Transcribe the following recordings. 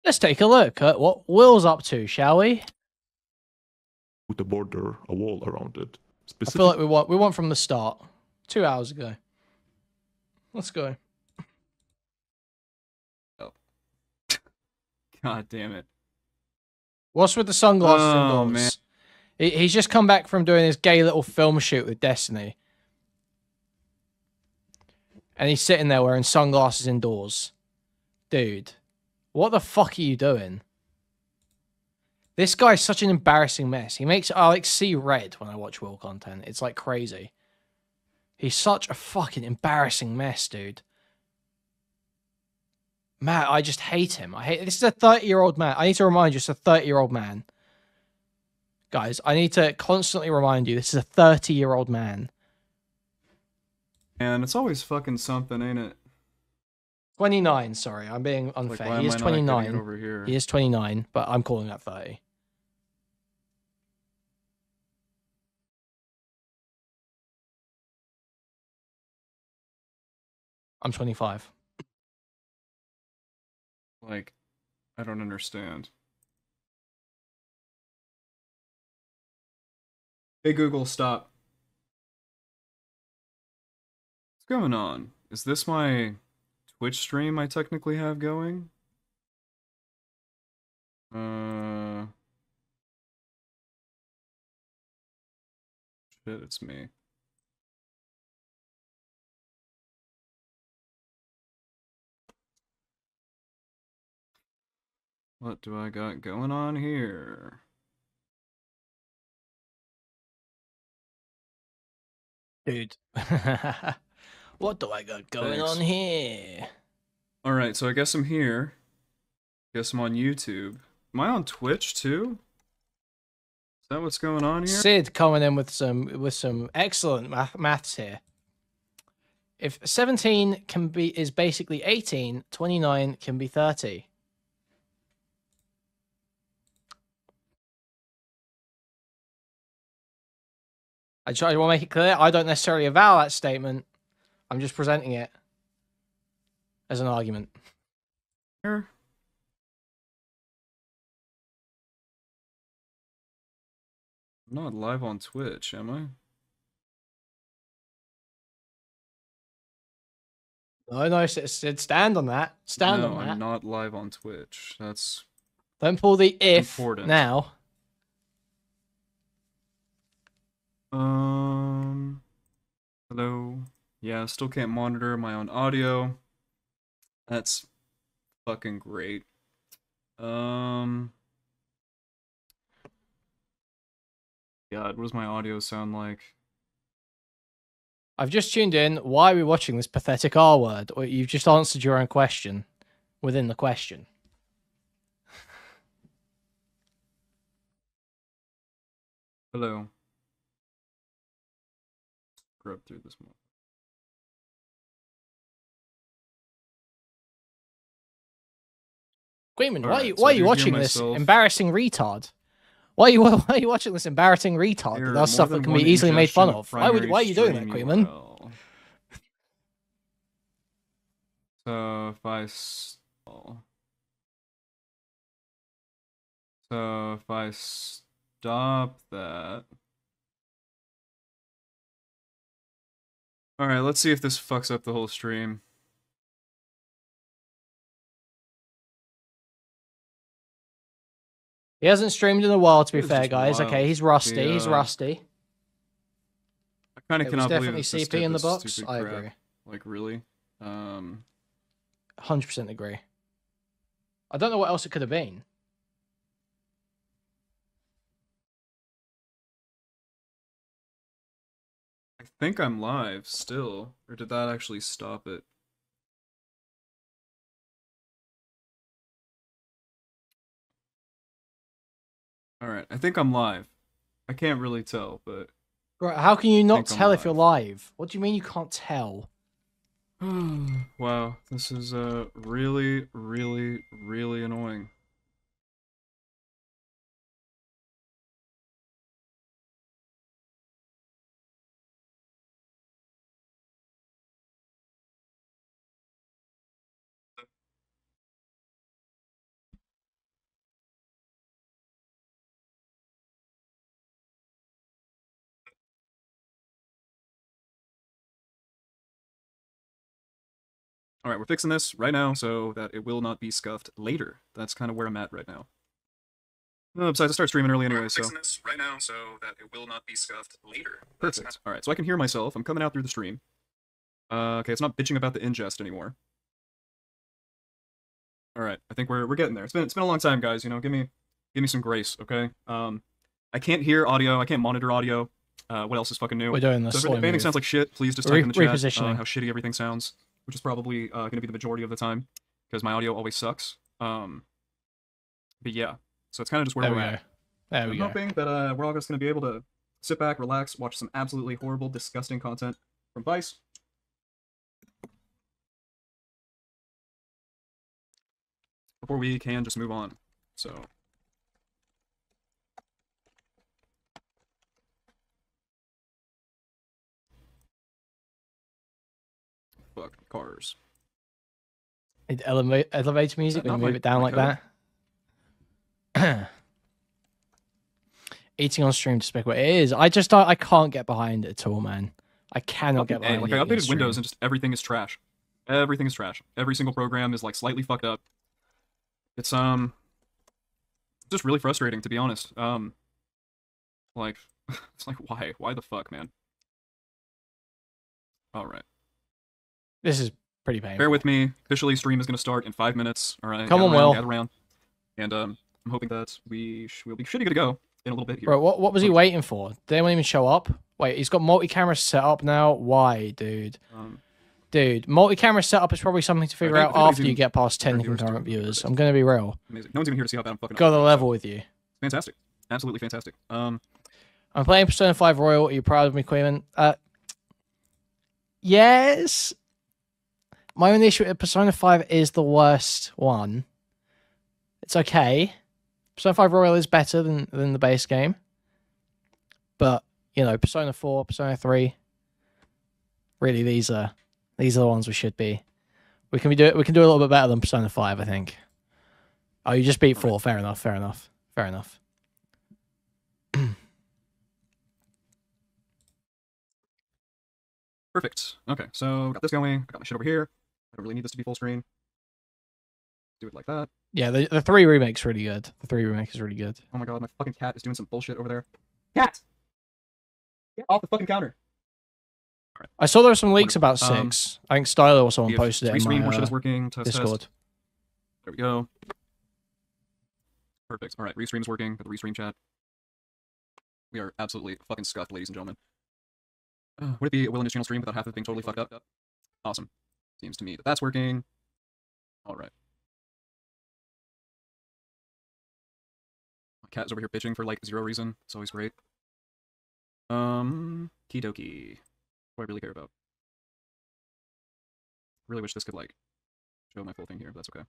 Let's take a look at what Will's up to, shall we? With a border, a wall around it. I feel like we want from the start. 2 hours ago. Let's go. Oh. God damn it. What's with the sunglasses Oh, indoors? man. He's just come back from doing his gay little film shoot with Destiny. And he's sitting there wearing sunglasses indoors. Dude, what the fuck are you doing? This guy's such an embarrassing mess. He makes I like see red when I watch Will content. It's like crazy. He's such a fucking embarrassing mess, dude. Matt, I just hate him. This is a 30-year-old man. I need to remind you, it's a 30-year-old man. Guys, I need to constantly remind you, this is a 30-year-old man. And it's always fucking something, ain't it? 29, sorry. I'm being unfair. Like, he is 29. Over here? He is 29, but I'm calling that 30. I'm 25. Like, I don't understand. Hey Google, stop. What's going on? Is this my Twitch stream I technically have going? Shit, it's me. What do I got going on here? Dude. What do I got going on here? Alright, so I guess I'm here. Guess I'm on YouTube. Am I on Twitch too? Is that what's going on here? Sid coming in with some excellent maths here. If 17 is basically 18, 29 can be 30. I want to make it clear, I don't necessarily avow that statement. I'm just presenting it as an argument. Here. I'm not live on Twitch, am I? No, stand on that. Stand on that. No, I'm not live on Twitch. That's... Don't pull the if important. now. Hello. Yeah, still can't monitor my own audio. That's fucking great. God, what does my audio sound like? I've just tuned in. Why are we watching this pathetic R word? Or you've just answered your own question within the question. Hello. Scrub through this one. Kuihman, why are you watching this embarrassing retard? Why are you watching this embarrassing retard? That does stuff that can be easily made fun of. Why are you doing that, Kuihman? So if I stop that. Alright, let's see if this fucks up the whole stream. He hasn't streamed in a while, to be fair, guys. Okay, he's rusty. He's rusty. I kind of cannot believe definitely CP in the box. I agree. Like, really? 100% agree. I don't know what else it could have been. I think I'm live still, or did that actually stop it? Alright, I think I'm live. I can't really tell, but... Right, how can you not tell if you're live? What do you mean you can't tell? Wow, this is really, really, really annoying. All right, we're fixing this right now so that it will not be scuffed later. That's kind of where I'm at right now. Besides, I start streaming early anyway, so. Fixing this right now so that it will not be scuffed later. Perfect. All right, so I can hear myself. I'm coming out through the stream. Okay, it's not bitching about the ingest anymore. All right, I think we're getting there. It's been a long time, guys. You know, give me some grace, okay? I can't hear audio. I can't monitor audio. What else is fucking new? We're doing this. So if anything sounds like shit, please just type in the chat repositioning. how shitty everything sounds, which is probably going to be the majority of the time because my audio always sucks. But yeah, so it's kind of just where we're at. There we go. I'm hoping that we're all just going to be able to sit back, relax, watch some absolutely horrible, disgusting content from Vice. Before we can just move on. So. Fuck cars. It elevates music when you move it down like that. Eating on stream despicable. It is. I can't get behind it at all, man. I cannot get behind it. Like I updated Windows and just everything is trash. Everything is trash. Every single program is like slightly fucked up. It's just really frustrating to be honest. Like it's like why the fuck, man? All right. This is pretty painful. Bear with me. Officially, stream is going to start in 5 minutes. All right. Come on, Will. Gather around. And I'm hoping that we'll be pretty good to go in a little bit here. Bro, what was he waiting for? Did anyone even show up? Wait, he's got multi-camera set up now. Why, dude? Dude, multi-camera setup is probably something to figure out after you get past 10 concurrent viewers. I'm going to be real. Amazing. No one's even here to see how bad I'm fucking up. Got the level with you. Fantastic. Absolutely fantastic. I'm playing Persona 5 Royal. Are you proud of me, Kuihman? Yes. My only issue with Persona 5 is the worst one. It's okay. Persona 5 Royal is better than the base game. But, you know, Persona 4, Persona 3, really these are the ones we should be. We can do a little bit better than Persona 5, I think. Oh, you just beat 4. Fair enough, fair enough. Fair enough. Perfect. Okay, so got this going. I got my shit over here. I don't really need this to be full screen. Do it like that. Yeah, the 3 remake's really good. The 3 remake is really good. Oh my god, my fucking cat is doing some bullshit over there. Cat! Get off the fucking counter! Alright. I saw there were some leaks about 6. I think Styler or someone posted it in Restream, my shit is working. Discord. Test. There we go. Perfect. Alright, restream is working. Got the restream chat. We are absolutely fucking scuffed, ladies and gentlemen. Would it be a Will in his channel stream without half of it being totally fucked up? Awesome. Seems to me that that's working. Alright. My cat is over here bitching for like 0 reason. It's always great. Kidoki. What do I really care about? Really wish this could like show my full thing here, but that's okay. I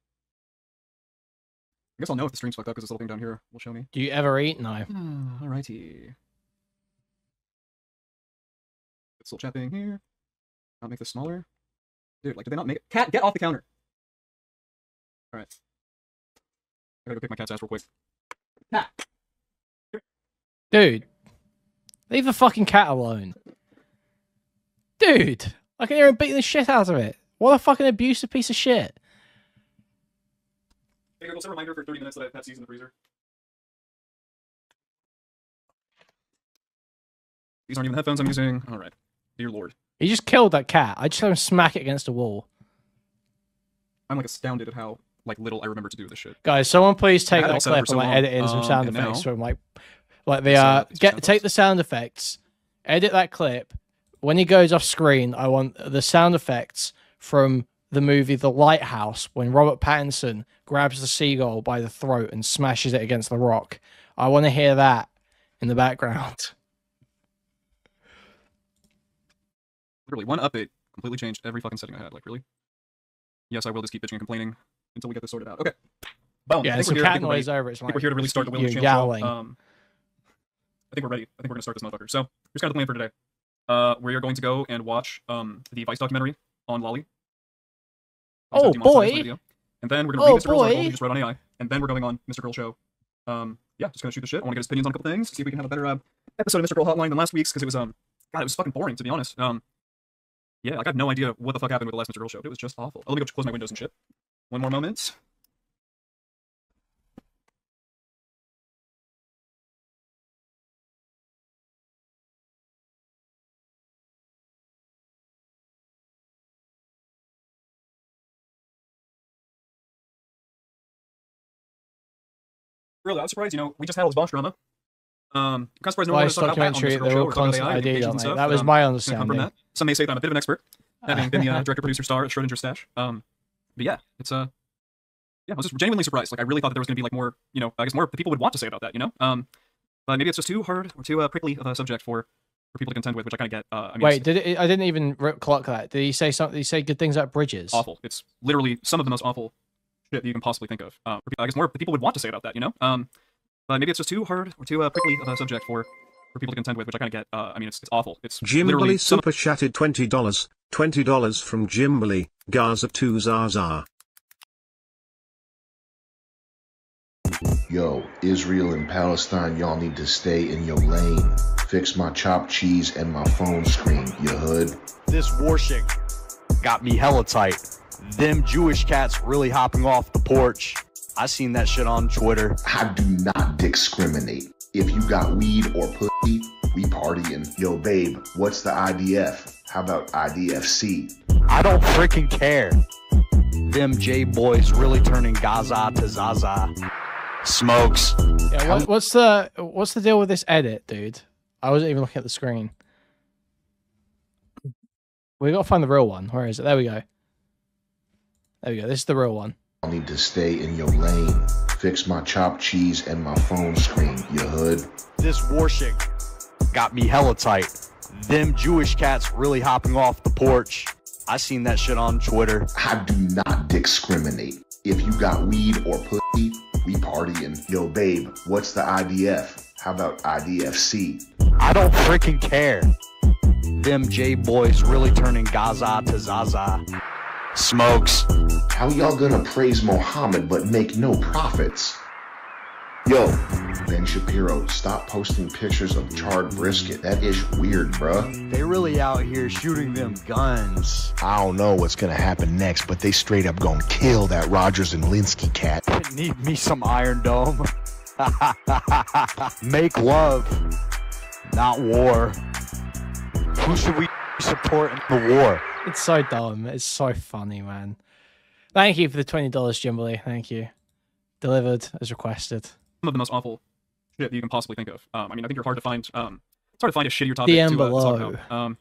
guess I'll know if the stream's fucked up because this little thing down here will show me. Do you ever eat? No. Alrighty. This little chat thing here. I'll make this smaller. Dude, like, did they not make it? Cat, get off the counter! Alright. I gotta go kick my cat's ass real quick. Cat! Dude. Leave the fucking cat alone. Dude! I can hear him beating the shit out of it. What a fucking abusive piece of shit. Hey, Google, set a reminder for 30 minutes that I have Pepsi's in the freezer. These aren't even the headphones I'm using. Alright. Dear Lord. He just killed that cat. I just let him smack it against a wall. I'm like astounded at how like little I remember to do this shit. Guys, someone please take that set up clip for and so like edit in some long, sound and effects now- from like the Take take the sound effects, edit that clip. When he goes off screen, I want the sound effects from the movie The Lighthouse when Robert Pattinson grabs the seagull by the throat and smashes it against the rock. I want to hear that in the background. Literally, one update completely changed every fucking setting I had. Like, really? Yes, I will just keep bitching and complaining until we get this sorted out. Okay. Boom. Yeah, I think some we're here. I cat think we're noise ready. over. It's I think we're here to really start the Will you're Channel show. yowling. I think we're ready. I think we're gonna start this motherfucker. So here's kind of the plan for today. We are going to go and watch the Vice documentary on Lolly. Oh boy! And then we're gonna read MrGirl's article he just wrote on AI. And then we're going on MrGirl show. Yeah, just gonna shoot the shit. I want to get his opinions on a couple things. See if we can have a better episode of MrGirl Hotline than last week's because it was God, it was fucking boring to be honest. Yeah, like I have no idea what the fuck happened with the last MrGirl show. It was just awful. Oh, let me go close my windows and shit. One more moment. Really, I was surprised. You know, we just had all this Bosch drama. I'm kind of surprised no one Vice wanted to talk about documentary, that on the MrGirl show real or talk about concept AI and idea, applications and mate. stuff. That was my Come from understanding. that. Some may say that I'm a bit of an expert, having been the director, producer, star at Schrodinger's Stash. But yeah, it's yeah, I was just genuinely surprised. Like I really thought that there was going to be like more, you know, I guess more people would want to say about that, you know. But maybe it's just too hard or too prickly of a subject for people to contend with, which I kind of get. I mean, Wait, I didn't even clock that. Did he say something? Did he say good things about bridges? Awful. It's literally some of the most awful shit that you can possibly think of. I guess more people would want to say about that, you know. But maybe it's just too hard or too prickly of a subject for people to contend with, which I kind of get. I mean, it's awful. It's literally Jimberly super chatted $20 from Jimberly, Gaza to Zaza. Yo, Israel and Palestine, y'all need to stay in your lane. Fix my chopped cheese and my phone screen, you hood. This war shit got me hella tight. Them Jewish cats really hopping off the porch. I seen that shit on Twitter. I do not discriminate. If you got weed or pussy, we partying. Yo, babe, what's the IDF? How about IDFC? I don't freaking care. Them J boys really turning Gaza to Zaza. Smokes. Yeah, what's the deal with this edit, dude? I wasn't even looking at the screen. We gotta find the real one. Where is it? There we go. There we go. This is the real one. I need to stay in your lane. Fix my chopped cheese and my phone screen, you hood. This war shit got me hella tight. Them Jewish cats really hopping off the porch. I seen that shit on Twitter. I do not discriminate. If you got weed or pussy, we partying. Yo, babe, what's the IDF? How about IDFC? I don't freaking care. Them J boys really turning Gaza to Zaza. Smokes. How y'all gonna praise Mohammed but make no profits? Yo, Ben Shapiro, stop posting pictures of charred brisket. That is weird, bruh. They really out here shooting them guns. I don't know what's gonna happen next, but they straight up gonna kill that Rogers and Linsky cat. Need me some Iron Dome. Make love, not war. Who should we support in the war? It's so dumb. It's so funny, man. Thank you for the $20, Jimberly. Thank you. Delivered as requested. Some of the most awful shit that you can possibly think of. I mean, I think you're hard to find. It's hard to find a shittier topic DM to talk below. about.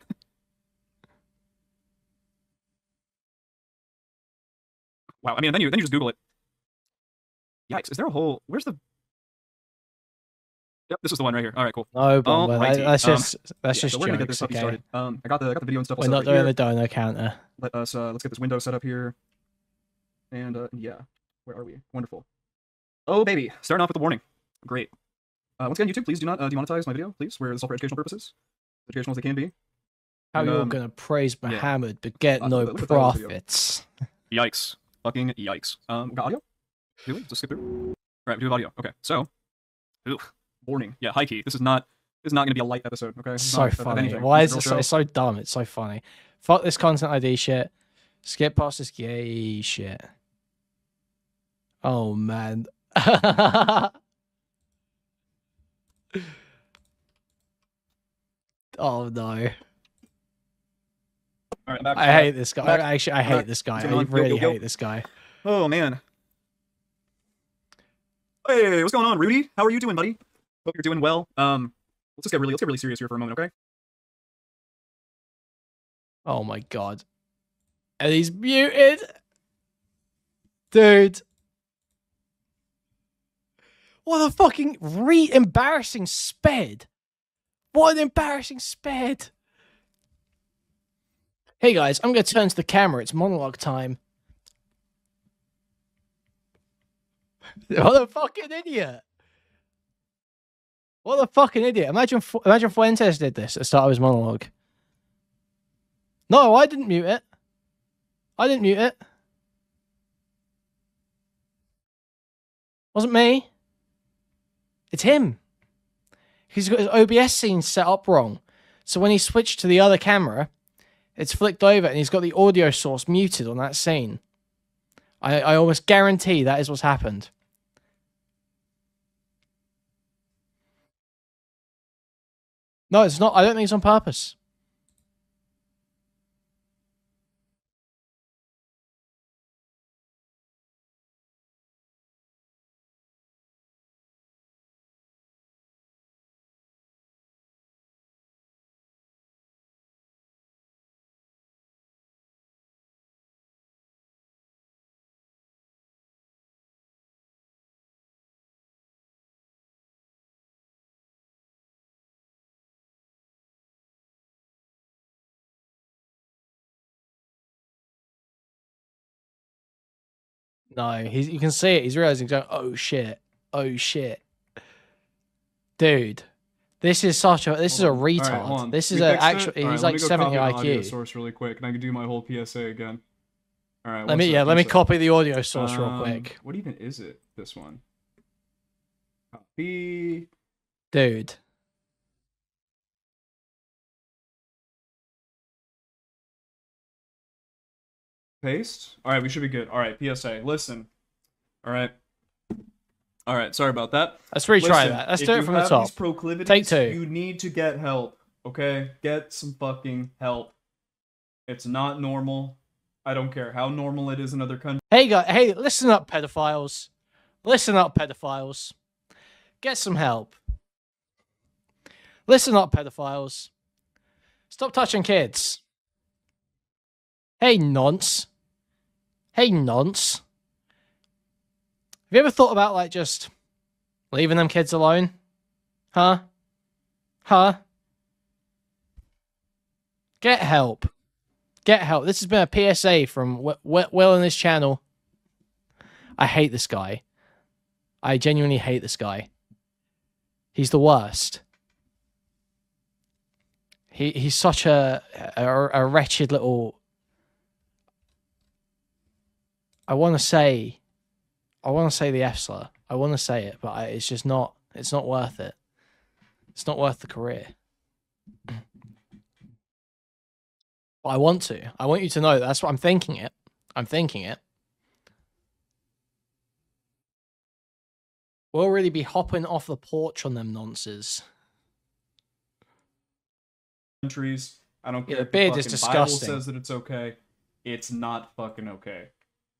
Wow. I mean, then you just Google it. Yikes! Is there a whole? Where's the? Yep, this is the one right here. All right, cool. No, but Alrighty. that's just Yeah, just so we're gonna get this jokes, puppy okay? started. I got the video and stuff. all We're set not up doing here. the dono counter. Let's get this window set up here. And yeah, where are we? Wonderful. Oh baby, starting off with the warning. Great. Once again, YouTube, please do not demonetize my video, please. Where it's all for educational purposes, educational as they can be. How And, you're gonna praise yeah. Muhammad but get no look at the title of the video. profits? Yikes! Fucking yikes. We got audio. Do we? Just skip through. All right, we do have audio. Okay, so, warning. Yeah, high key. This is not gonna be a light episode. Okay. It's It's so not, if funny. anything. Why It's is a it girl so, it's so dumb? It's so funny. Fuck this content ID shit. Skip past this gay shit. Oh man. Oh no. All right, I'm back. I hate this guy. Back. Actually, I hate this guy. What's I going on? really Yo. hate this guy. Oh man. Hey, what's going on, Rudy? How are you doing, buddy? Hope you're doing well. Let's get really serious here for a moment, okay? Oh my god. And he's muted. Dude. What a fucking embarrassing sped. What an embarrassing sped. Hey guys, I'm going to turn to the camera. It's monologue time. What a fucking idiot. What a fucking idiot. Imagine Fuentes did this at the start of his monologue. No, I didn't mute it. I didn't mute it. Wasn't me. It's him. He's got his OBS scene set up wrong. So when he switched to the other camera, It's flicked over and he's got the audio source muted on that scene. I almost guarantee that is what's happened. No, it's not. I don't think it's on purpose. No, you can see it. He's realizing, going, oh shit, oh shit, dude. This is such a. This is a retard. Right, this is a actual. He's like 70 IQ. Source really quick, and I can do my whole PSA again. All right. Let me copy the audio source real quick. What even is it? This one. Copy. Dude. Paste. All right, we should be good. All right, PSA. Listen. All right. All right. Sorry about that. Let's retry that. Let's do it from the top. Take 2. You need to get help. Okay, get some fucking help. It's not normal. I don't care how normal it is in other countries. Hey, listen up, pedophiles. Listen up, pedophiles. Get some help. Listen up, pedophiles. Stop touching kids. Hey, nonce. Hey, nonce. Have you ever thought about, like, just leaving them kids alone? Huh? Huh? Get help. Get help. This has been a PSA from Will on this channel. I hate this guy. I genuinely hate this guy. He's the worst. He's such a wretched little... I want to say the F slur. I want to say it, but it's just not. It's not worth it. It's not worth the career. But I want to. I want you to know that's what I'm thinking it. I'm thinking it. We'll really be hopping off the porch on them nonsense. Countries. I don't care. Yeah, the if beard the is fucking disgusting. Bible says that it's okay. It's not fucking okay.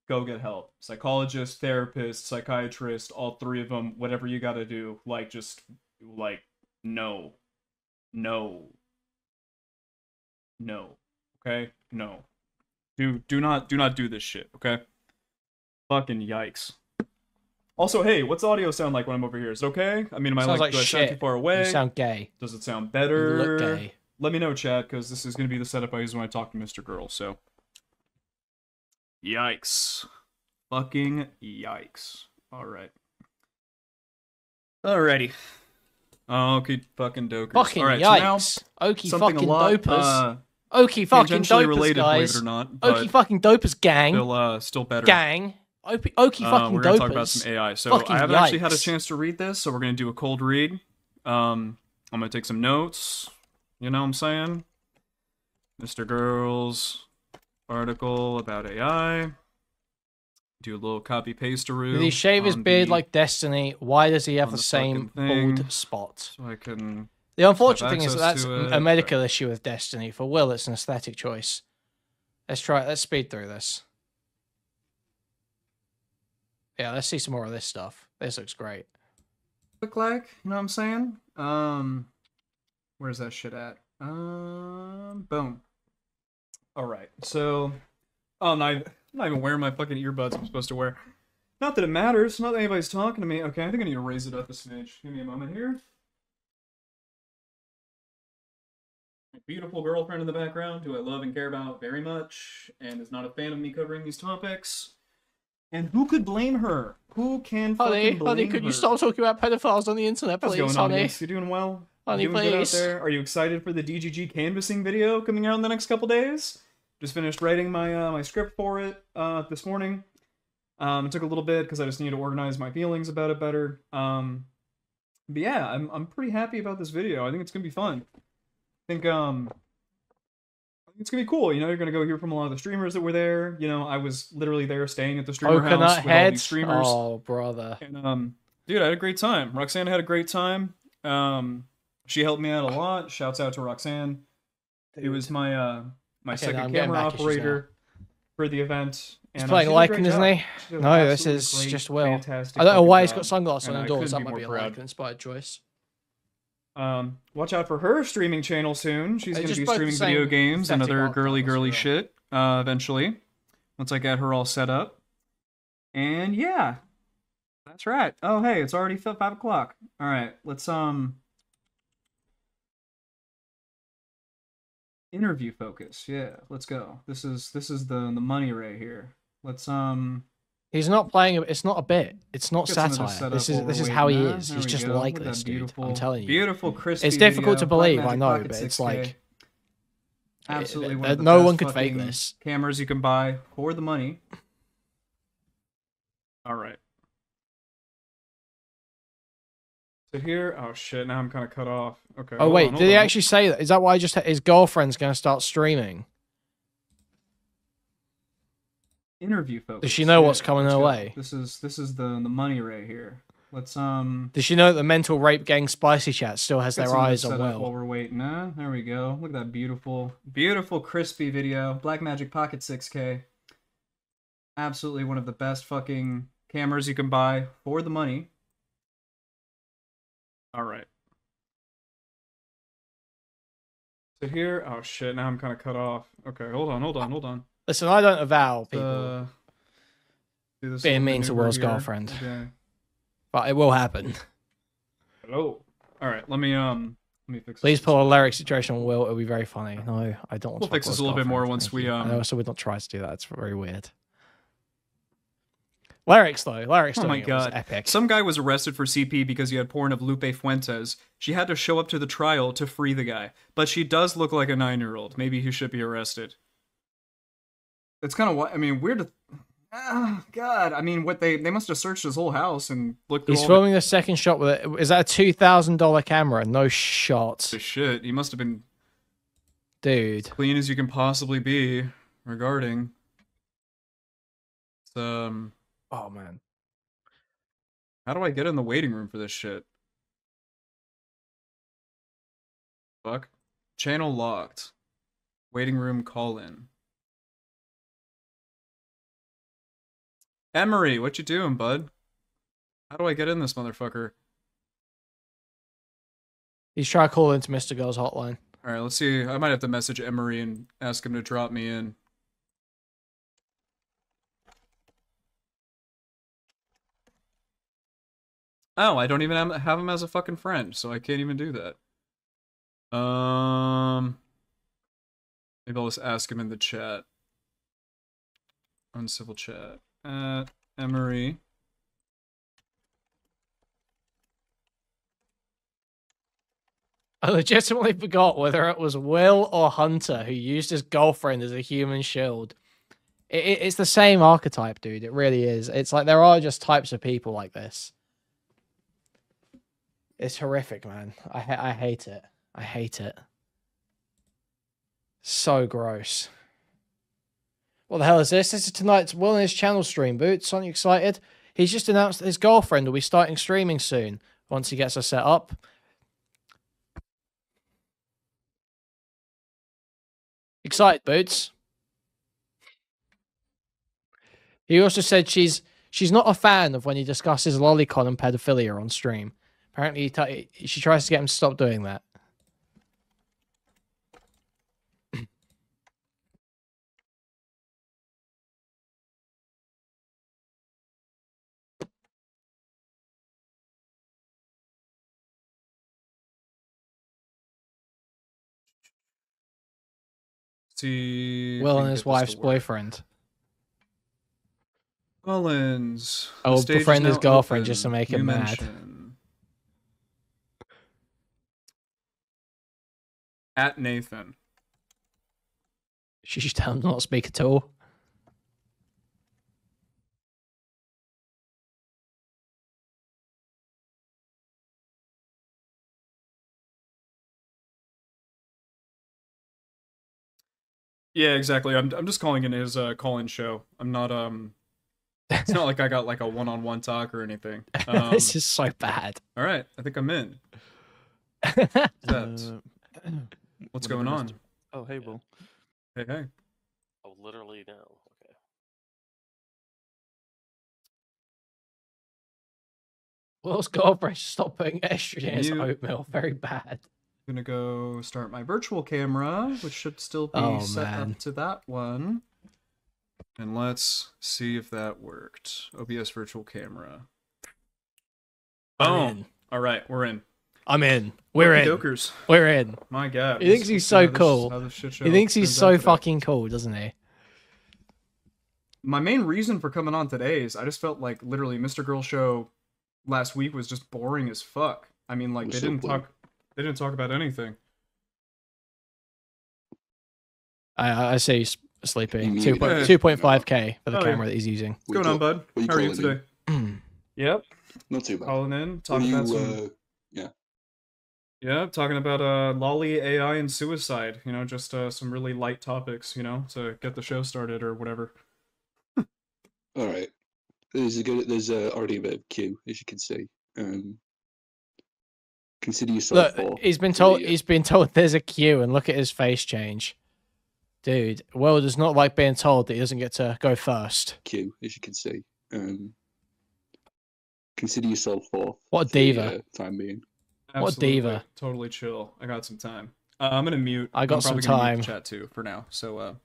Go get help. Psychologist, therapist, psychiatrist, all 3 of them, whatever you gotta do. Like, just, like, no. No. No. Okay? No. Do not do this shit, okay? Fucking yikes. Also, hey, what's the audio sound like when I'm over here? Is it okay? I mean, am I like, do I sound too far away? You sound gay. Does it sound better? You look gay. Let me know, chat, because this is going to be the setup I use when I talk to MrGirl, so... Yikes. Fucking yikes. Alright. Alrighty. Okay, fucking dokers. Fucking Alright, yikes. so Okie something fucking a lot, dopers. Okie fucking tangentially dopers, related, guys. believe it or not, but Okie fucking dopers, gang. still better. Gang. Okie fucking dopers. We're going to talk about some AI. So Fucking I haven't actually had a yikes. chance to read this, so we're going to do a cold read. I'm going to take some notes. You know what I'm saying? MrGirl's article about AI. Do a little copy-paste-a-roo. Did he shave his on beard the- like Destiny? Why does he have on the the same fucking thing. bald spot? So I can... The unfortunate thing is access that's to it. a medical issue with Destiny. For Will, it's an aesthetic choice. Let's try it. Let's speed through this. Yeah, let's see some more of this stuff. This looks great. Look like, you know what I'm saying? Where's that shit at? Boom. Alright, so... Oh, no, I'm not even wearing my fucking earbuds I'm supposed to wear. Not that it matters, not that anybody's talking to me. Okay, I think I need to raise it up a smidge. Give me a moment here. My beautiful girlfriend in the background, who I love and care about very much, and is not a fan of me covering these topics. And who could blame her? Who can fucking blame Honey, her? could you stop talking about pedophiles on the internet, What's please, going on, honey? Ace? You doing well? Honey, You doing good out please. there? Are you excited for the DGG canvassing video coming out in the next couple days? Just finished writing my my script for it this morning. It took a little bit because I just need to organize my feelings about it better. But yeah, I'm pretty happy about this video. I think it's gonna be fun. I think It's gonna be cool. You know, you're gonna go hear from a lot of the streamers that were there. You know, I was literally there staying at the streamer house Coconut with all head. these streamers. Oh, brother. And dude, I had a great time. Roxanne had a great time. She helped me out a lot. Shouts out to Roxanne. It was my my Okay, no, second I'm getting camera back issues operator for the event. He's And, playing she did a Lycan, great isn't job. he? She did an No, this absolutely is great, just Will. fantastic I don't know why he's fucking got job, sunglasses and on I indoors. couldn't That be might be a more proud. Lycan inspired choice. Watch out for her streaming channel soon. She's They going to just be both streaming the video same games and aesthetic other art girly style, girly so- shit eventually. Once I get her all set up. And yeah. That's right. Oh, hey, it's already 5 o'clock. All right, let's interview focus. Yeah, let's go. This is the money right here. Let's He's not playing. It's not a bit. It's not get some of satire. set This up is while we're how he waiting. is. There He's we just go. like Look at this, that dude. I'm telling you. Beautiful, crispy. It's difficult to video. Black believe, I Magic know, Pocket but it's 6K. like Absolutely one that of the no best one could fake fucking this. cameras you can buy for the money. All right. So here, oh shit! Now I'm kind of cut off. Okay. Oh hold wait, on, did hold he on. actually say that? Is that why just his girlfriend's gonna start streaming? Interview focus? Does she know what's Yeah, coming let's her go. way? This is the money right here. Let's Does she know that the mental rape gang spicy chat still has get their some of eyes this on set up while Will? we're waiting. There we go. Look at that beautiful crispy video. Black Magic Pocket 6K. Absolutely one of the best fucking cameras you can buy for the money. All right. So here, oh shit! Now I'm kind of cut off. Okay, hold on. Listen, I don't avow people Do this being little mean to maneuver Will's here. girlfriend, Okay. but it will happen. Hello. All right, let me fix. Please this. pull a lyric situation on Will. It'll be very funny. No, I don't want We'll to. fix this a little bit more once we, I also would not try to do that. It's very weird. Lyrics though, lyrics. Oh my doing it was god. epic. Some guy was arrested for CP because he had porn of Lupe Fuentes. She had to show up to the trial to free the guy. But she does look like a 9-year-old. Maybe he should be arrested. It's kind of what I mean, weird to God, I mean, what they must have searched his whole house and looked through He's all filming the second shot with it. Is that a $2,000 camera? No shot, the shit. He must have been dude. clean as you can possibly be regarding. Oh man. How do I get in the waiting room for this shit? Fuck. Channel locked. Waiting room call in. Emery, what you doing, bud? How do I get in this motherfucker? He's trying to call into MrGirl's hotline. Alright, let's see. I might have to message Emery and ask him to drop me in. Oh, I don't even have him as a fucking friend, so I can't even do that. Maybe I'll just ask him in the chat. Uncivil chat. Emery. I legitimately forgot whether it was Will or Hunter who used his girlfriend as a human shield. It's the same archetype, dude. It really is. It's like there are just types of people like this. It's horrific, man. I hate it. I hate it. So gross. What the hell is this? This is tonight's Will and his channel stream, Boots. Aren't you excited? He's just announced that his girlfriend will be starting streaming soon once he gets her set up. Excited, Boots? He also said she's not a fan of when he discusses lolicon and pedophilia on stream. Apparently, she tries to get him to stop doing that. See. if Will we and can his get this wife's to work. boyfriend. Mullins. Oh, The stage is befriend his now girlfriend open. just to make him New mad. mention. At Nathan. She should tell him not to speak at all. Yeah, exactly. I'm just calling in his call-in show. I'm not It's not like I got like a one-on-one talk or anything. This is so bad. All right, I think I'm in. What's going on? Oh, hey, Will. Hey, hey. Oh, literally now. Okay. Will's girlfriend stop putting estrogen in his You- oatmeal. Very bad. Gonna go start my virtual camera, which should still be Oh, set man. up to that one. And let's see if that worked. OBS virtual camera. I'm in. All right, we're in. I'm in. We're in. Dokers. We're in. My God. He thinks he's so cool. He thinks he's so fucking. fucking cool, doesn't he? My main reason for coming on today is I just felt like literally MrGirl show last week was just boring as fuck. I mean, like they didn't talk about anything. I say he's sleeping. Yeah. 2.5k for the Oh, yeah. camera that he's using. What's going on, bud? How are you today? Yep. Not too bad. Calling in, What talking are about some. you, Yeah, talking about lolly, AI, and suicide. You know, just some really light topics. You know, to get the show started or whatever. all right. There's already a bit of queue, as you can see. Consider yourself. Look, he's been told there's a queue, and look at his face change. Dude, Will does not like being told that he doesn't get to go first. Queue, as you can see. Consider yourself off. What a for the, diva. time being. What a diva. Totally chill. I got some time. I'm gonna mute. I got I'm probably some gonna mute time. the chat too for now. So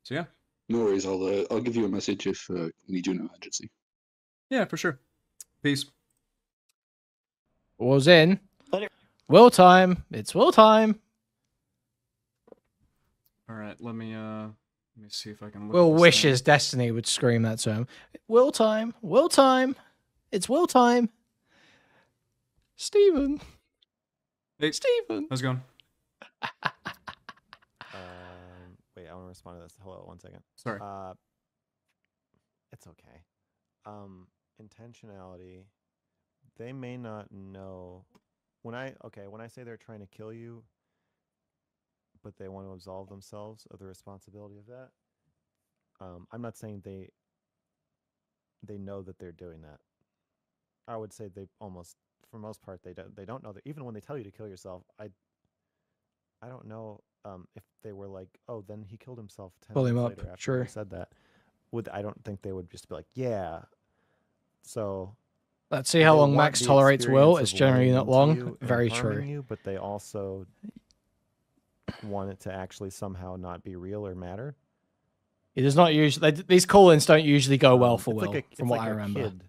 yeah. No worries. I'll give you a message if we need you in an emergency. Yeah, for sure. Peace. Will's in. Later. Will time. It's Will time. All right, let me see if I can. Look Will this wishes thing. Destiny would scream that to him. Will time. Will time. It's Will time. Steven. Hey, Steven. how's it going? Wait, I want to respond to this. Hello, 1 second. Sorry. It's okay. Intentionality. They may not know when I say they're trying to kill you, but they want to absolve themselves of the responsibility of that. I'm not saying they know that they're doing that. I would say they almost, for the most part, they don't know that. Even when they tell you to kill yourself, I don't know if they were like, oh, then he killed himself 10 Pull him minutes up, later after sure. he said that. I don't think they would just be like, yeah. So Let's see how they long want Max the tolerates Will. experience It's of generally lying not to long. you and Very harming true. you, but they also want it to actually somehow not be real or matter. He does not usually. These call-ins don't usually go well for It's Will, like from what I remember. Kid.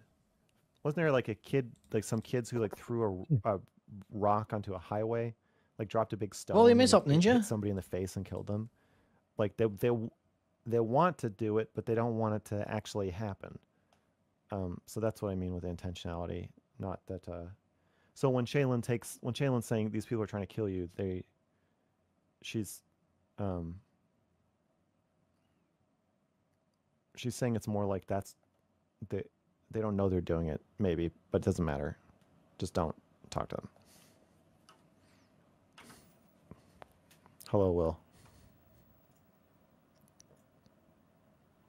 Wasn't there like a kid, like some kids who like threw a rock onto a highway, like dropped a big stone? Volume and is up, it hit Ninja. somebody in the face and killed them. Like they want to do it, but they don't want it to actually happen. So that's what I mean with intentionality. Not that. So when Shaylin's saying these people are trying to kill you, she's saying it's more like they don't know they're doing it, maybe, but it doesn't matter. Just don't talk to them. Hello, Will.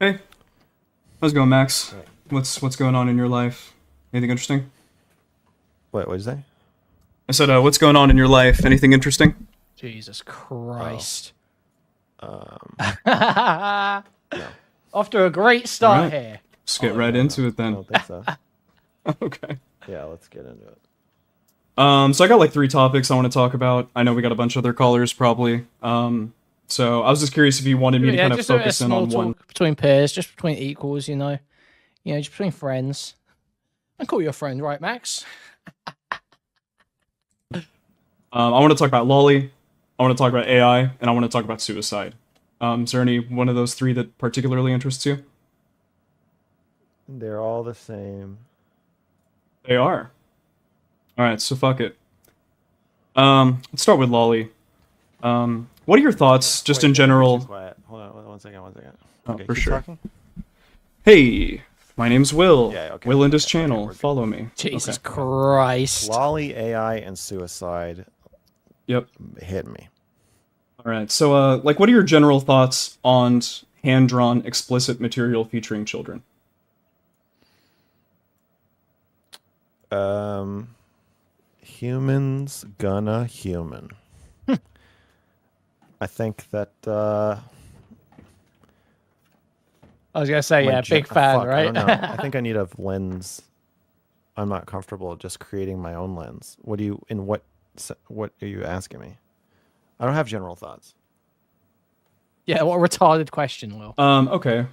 Hey, how's it going, Max? Right. What's going on in your life? Anything interesting? What'd you say? I said, what's going on in your life? Anything interesting? Jesus Christ. No. Off to a great start Alright. here. Just get right into it I then. don't think so. Okay. Yeah, let's get into it. So I got like 3 topics I want to talk about. I know we got a bunch of other callers probably. So I was just curious if you wanted me to kind of just focus a in small on one. talk between peers, just between equals, you know, just between friends. I call you a friend, right, Max? I want to talk about lolly. I want to talk about AI, and I want to talk about suicide. Is there any one of those 3 that particularly interests you? They're all the same. They are. All right, so fuck it. Let's start with lolly. What are your thoughts, just Wait, in general? just quiet. Hold on, 1 second. Oh, Okay, for keep sure. talking. Hey, my name's Will. Yeah, okay. Will and his Okay, channel. we're good. Follow me. Jesus Okay. Christ. Lolly, AI, and suicide Yep. hit me. All right. So, like, what are your general thoughts on hand-drawn explicit material featuring children? Humans gonna human. I think that I was gonna say, my yeah, big fan, fuck, right? I don't know. I think I need a lens. I'm not comfortable just creating my own lens. What are you asking me? I don't have general thoughts. Yeah, what a retarded question, Will. Okay.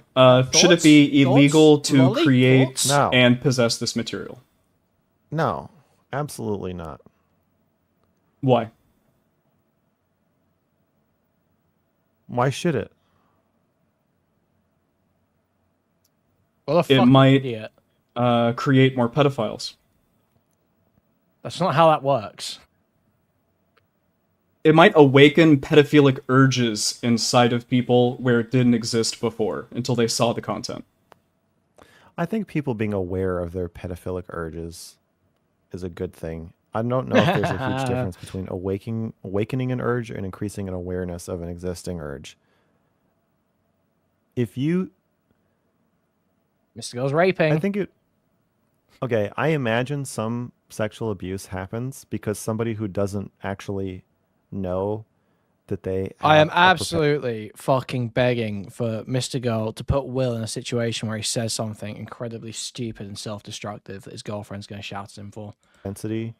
Should it be illegal to create No. and possess this material? No, absolutely not. Why? Why should it? What a It fucking might idiot. create more pedophiles. That's not how that works. It might awaken pedophilic urges inside of people where it didn't exist before until they saw the content. I think people being aware of their pedophilic urges is a good thing. I don't know if there's a huge difference between awakening an urge and increasing an awareness of an existing urge. If you... Mr. Girl's raping. I think it... Okay, I imagine some sexual abuse happens because somebody who doesn't actually know that they... I am absolutely fucking begging for Mr. Girl to put Will in a situation where he says something incredibly stupid and self-destructive that his girlfriend's going to shout at him for. Propensity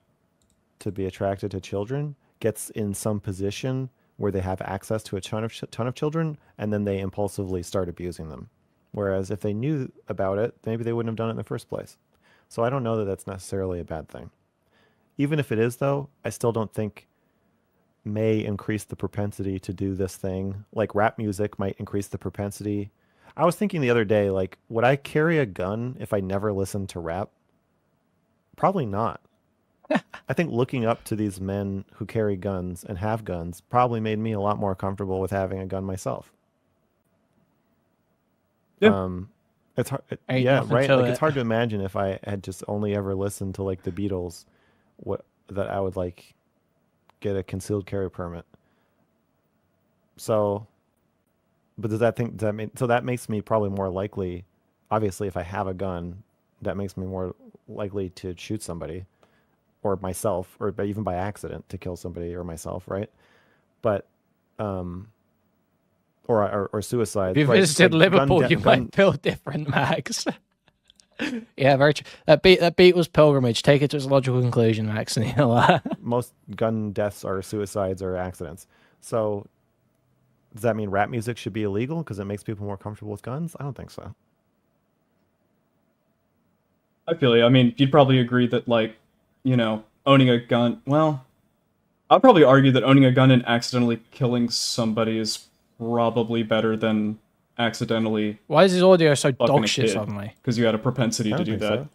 to be attracted to children, gets in some position where they have access to a ton of children, and then they impulsively start abusing them. Whereas if they knew about it, maybe they wouldn't have done it in the first place. So I don't know that that's necessarily a bad thing. Even if it is, though, I still don't think may increase the propensity to do this thing. Like rap music might increase the propensity. I was thinking the other day, like, would I carry a gun if I never listened to rap? Probably not. I think looking up to these men who carry guns and have guns probably made me a lot more comfortable with having a gun myself. Yeah. It's hard. Ain't Yeah, nothing right. to Like it. it's hard to imagine if I had just only ever listened to like the Beatles, that I would like get a concealed carry permit. So, but does that mean so that makes me probably more likely? Obviously, if I have a gun, that makes me more likely to shoot somebody, or myself, or even by accident to kill somebody or myself, right? But, or suicide. If you right? visited Like Liverpool, you might feel different, Max. Yeah, very true. That beat was pilgrimage. Take it to its logical conclusion, Max. And most gun deaths are suicides or accidents. So, does that mean rap music should be illegal because it makes people more comfortable with guns? I don't think so. I feel you. I mean, you'd probably agree that, like, you know, owning a gun... Well, I'd probably argue that owning a gun and accidentally killing somebody is probably better than accidentally... Why is his audio so fucking dog a shit kid, suddenly? because you had a propensity I to don't do think that. so.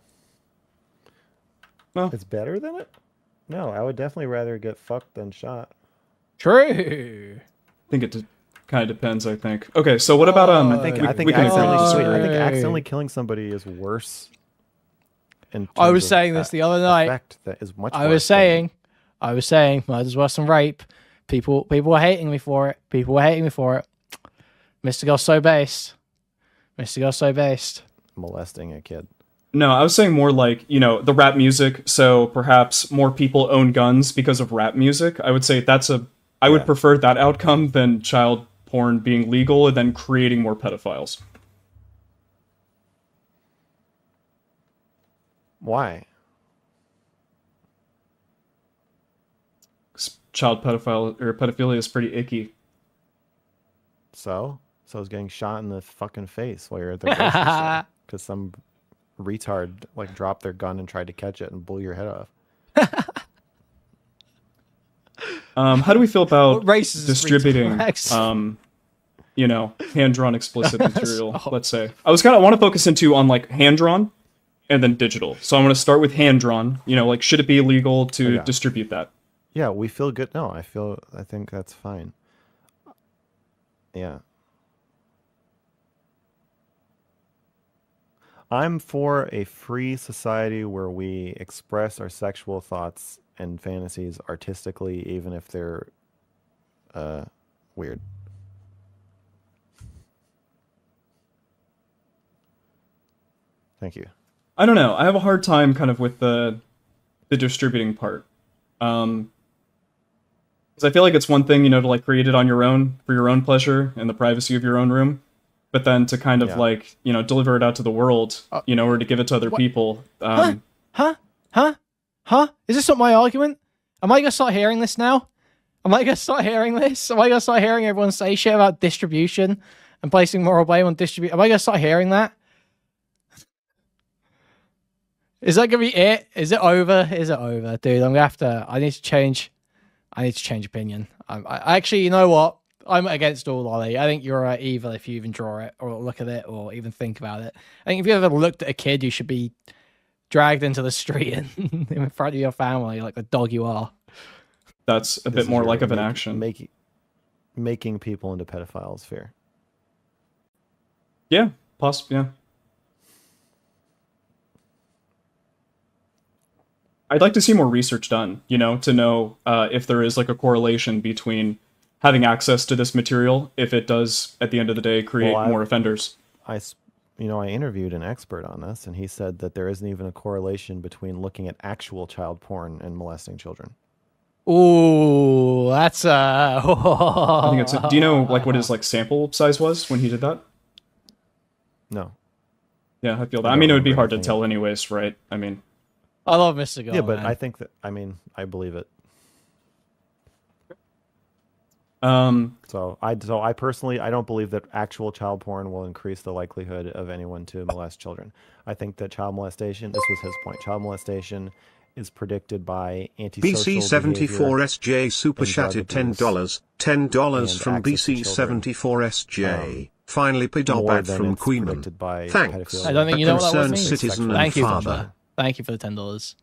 Well, It's better than it? No, I would definitely rather get fucked than shot. True. I think it kind of depends, I think. Okay, so what about... I think we accidentally, can I think accidentally killing somebody is worse. I was saying this the other night. That is much I worse was saying, murder's worse than rape. People were hating me for it. People were hating me for it. Mr. Girl's so based. Mr. Girl's so based. Molesting a kid. No, I was saying more like, you know, the rap music, so perhaps more people own guns because of rap music. I would say I would prefer that outcome than child porn being legal and then creating more pedophiles. Why? Child pedophilia is pretty icky. So is getting shot in the fucking face while you're at the grocery store because some retard like dropped their gun and tried to catch it and blew your head off. How do we feel about What race is this distributing, retard? you know, hand-drawn explicit material? Let's say I want to focus on like hand-drawn and then digital. So I'm going to start with hand-drawn. You know, like should it be illegal to distribute that? Yeah, we feel good. No, I think that's fine. Yeah. I'm for a free society where we express our sexual thoughts and fantasies artistically, even if they're weird. Thank you. I don't know. I have a hard time kind of with the distributing part. Because I feel like it's one thing, you know, to like create it on your own for your own pleasure in the privacy of your own room, but then to kind of like, you know, deliver it out to the world, you know, or to give it to other people. Huh? Is this not my argument? Am I gonna start hearing this now? Am I gonna start hearing this? Am I gonna start hearing everyone say shit about distribution and placing moral blame on distribution? Am I gonna start hearing that? Is that gonna be it? Is it over? Is it over, dude? I'm gonna have to. I need to change opinion. I actually, you know what? I'm against all Ollie. I think you're evil if you even draw it or look at it or even think about it. I think if you ever looked at a kid, you should be dragged into the street and in front of your family like the dog you are. That's a bit more like of an action. Making people into pedophiles fair. Yeah, possibly. Yeah. I'd like to see more research done, you know, to know if there is like a correlation between having access to this material, if it does at the end of the day create more offenders. I interviewed an expert on this, and he said that there isn't even a correlation between looking at actual child porn and molesting children. Ooh, that's I think it's. Do you know like what his like sample size was when he did that? No. Yeah, I feel that. I mean, it would be hard to tell, anyways, right? I mean, I love MrGirl. Yeah, but man. I think that. I mean, I believe it. So I personally, I don't believe that actual child porn will increase the likelihood of anyone to molest children. I think that child molestation, this was his point, child molestation is predicted by antisocial BC74SJ super chatted $10. $10 from BC74SJ. Finally paid all back from Kuihman. Thanks. I don't think you know what that was. Concerned citizen Thank and you, father. Thank you for the $10.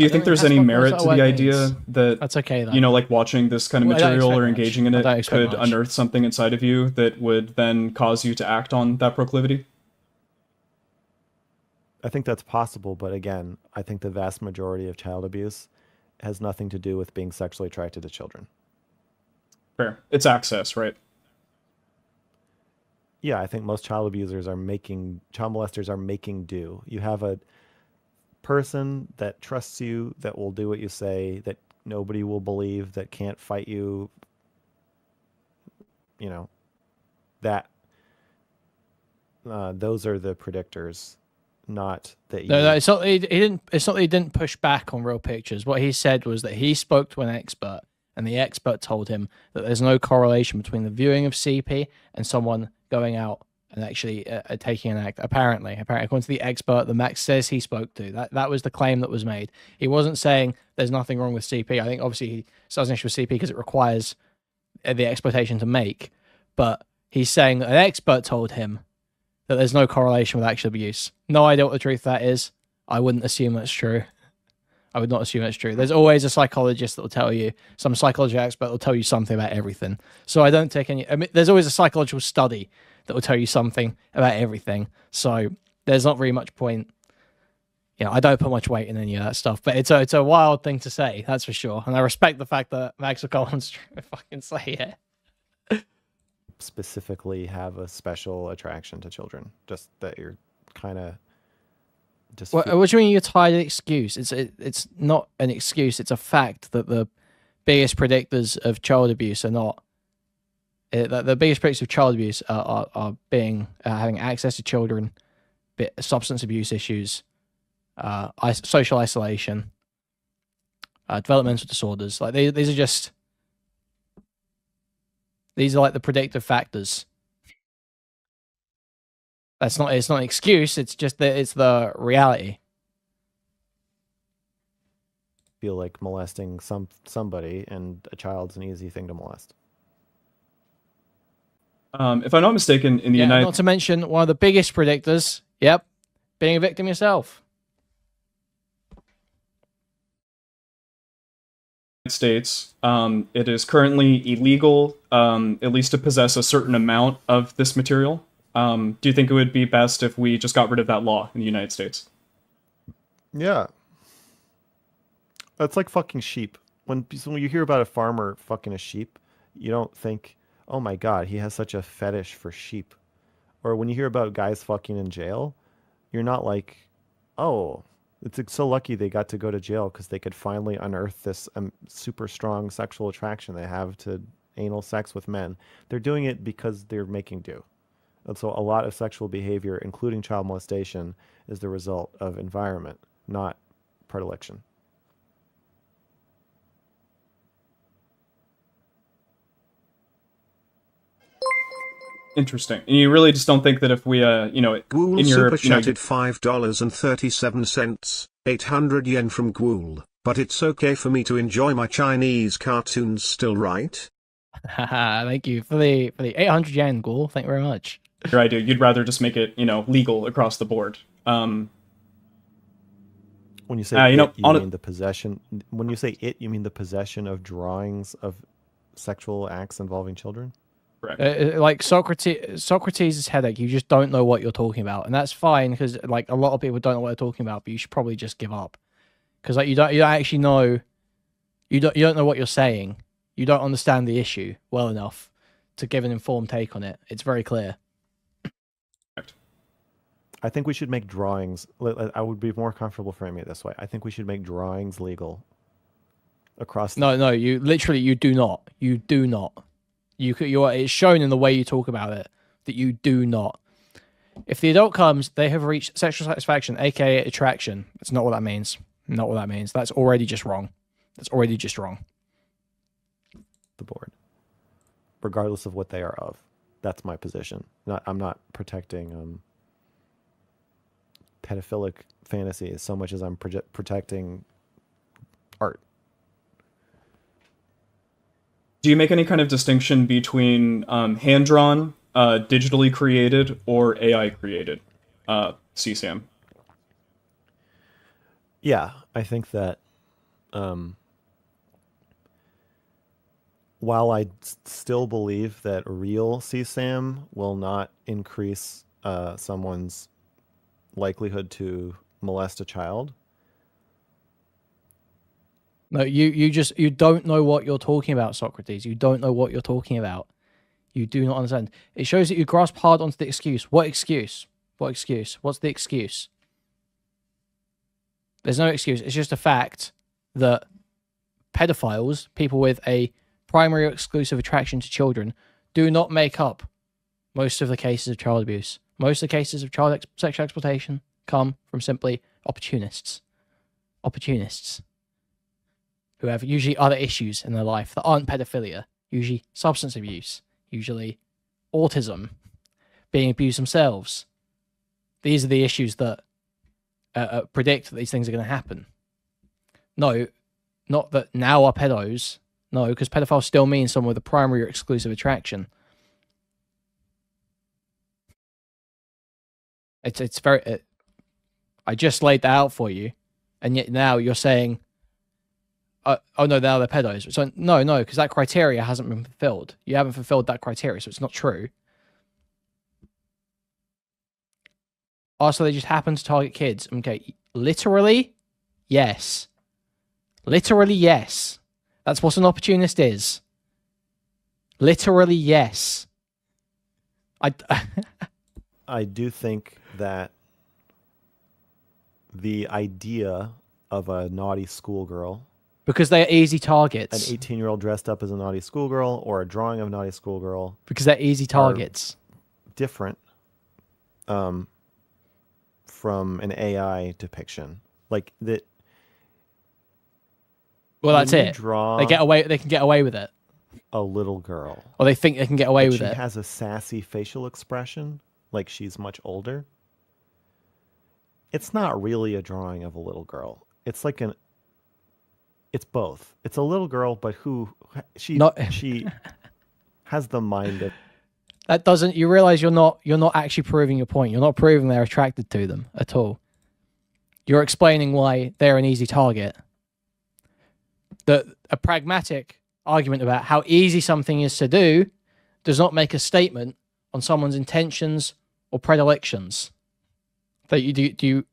do you think there's any merit to the idea that that's okay, though. You know, like watching this kind of material or engaging in it could much. unearth something inside of you that would then cause you to act on that proclivity? I think that's possible, but again, I think the vast majority of child abuse has nothing to do with being sexually attracted to children. Fair. It's access, right? Yeah, I think most child molesters are making do. You have a person that trusts you, that will do what you say, that nobody will believe, that can't fight you, you know, that those are the predictors, not that you... No, it's not. He didn't. It's not that he didn't push back on real pictures. What he said was that he spoke to an expert, and the expert told him that there's no correlation between the viewing of CP and someone going out and actually taking an act. Apparently, according to the expert that Max says he spoke to, that was the claim that was made. He wasn't saying there's nothing wrong with CP. I think obviously he still has an issue with CP because it requires the exploitation to make. But he's saying that an expert told him that there's no correlation with actual abuse. No idea what the truth of that is. I wouldn't assume that's true. I would not assume that's true. There's always a psychologist that will tell you, some psychology expert will tell you something about everything. So I don't take any, I mean, there's always a psychological study that will tell you something about everything. So there's not really much point. You know, I don't put much weight in any of that stuff, but it's a wild thing to say, that's for sure. And I respect the fact that Max Collins fucking say it. Specifically have a special attraction to children. Just that you're kind of... What do you mean you're tied to the excuse? It's not an excuse. It's a fact that the biggest predictors of child abuse are not. The biggest predictors of child abuse are having access to children, substance abuse issues, social isolation, developmental disorders. Like these are like the predictive factors. It's not an excuse, it's just that it's the reality. Feel like molesting somebody, and a child's an easy thing to molest. If I'm not mistaken, in the United Not to mention one of the biggest predictors, being a victim yourself. States, it is currently illegal, at least to possess a certain amount of this material. Do you think it would be best if we just got rid of that law in the United States? Yeah. That's like fucking sheep. When you hear about a farmer fucking a sheep, you don't think, oh my god, he has such a fetish for sheep. Or when you hear about guys fucking in jail, you're not like, oh, it's so lucky they got to go to jail because they could finally unearth this super strong sexual attraction they have to anal sex with men. They're doing it because they're making do. And so a lot of sexual behavior, including child molestation, is the result of environment, not predilection. Interesting. And you really just don't think that if we, you know, Ghoul in your, super you know, chatted $5.37, 800 yen from Ghoul, but it's okay for me to enjoy my Chinese cartoons still, right? Thank you for the 800 yen, Ghoul. Thank you very much. your idea, you'd rather just make it, you know, legal across the board. When you say you mean the possession. When you say it, you mean the possession of drawings of sexual acts involving children? Correct. Like Socrates' headache, you just don't know what you're talking about, and that's fine because like a lot of people don't know what they're talking about. But you should probably just give up because like you don't actually know, you don't know what you're saying. You don't understand the issue well enough to give an informed take on it. It's very clear. I think we should make drawings. I would be more comfortable framing it this way. I think we should make drawings legal across. No, you literally you do not. You do not. You are. It's shown in the way you talk about it that you do not. If the adult comes, they have reached sexual satisfaction, aka attraction. That's not what that means. Not what that means. That's already just wrong. That's already just wrong. The board, regardless of what they are of, that's my position. I'm not protecting pedophilic fantasies so much as I'm protecting art. Do you make any kind of distinction between hand-drawn, digitally created, or AI created CSAM? Yeah, I think that while I still believe that real CSAM will not increase someone's likelihood to molest a child. No, you don't know what you're talking about, Socrates. You don't know what you're talking about. You do not understand. It shows that you grasp hard onto the excuse. What excuse? What excuse? What's the excuse? There's no excuse. It's just a fact that pedophiles, people with a primary or exclusive attraction to children, do not make up most of the cases of child abuse. Most of the cases of child sexual exploitation come from simply opportunists. Opportunists who have usually other issues in their life that aren't pedophilia, usually substance abuse, usually autism, being abused themselves. These are the issues that predict that these things are going to happen. No, not that now are pedos. No, because pedophile still means someone with a primary or exclusive attraction. It's very. I just laid that out for you, and yet now you're saying, "Oh no, now they're pedos." So no, because that criteria hasn't been fulfilled. You haven't fulfilled that criteria, so it's not true. Also, they just happen to target kids. Okay, literally, yes. Literally, yes. That's what an opportunist is. Literally, yes. I do think that the idea of a naughty schoolgirl, because they are easy targets, an 18-year-old dressed up as a naughty schoolgirl, or a drawing of a naughty schoolgirl, because they're easy targets, different from an AI depiction. Like that. Well, that's it. They get away. They can get away with it. A little girl, or they think they can get away with it. She has a sassy facial expression, like she's much older. It's not really a drawing of a little girl. It's like it's both. It's a little girl, but she has the mind of. That doesn't. You realize you're not actually proving your point. You're not proving they're attracted to them at all. You're explaining why they're an easy target. A pragmatic argument about how easy something is to do does not make a statement on someone's intentions or predilections. That you do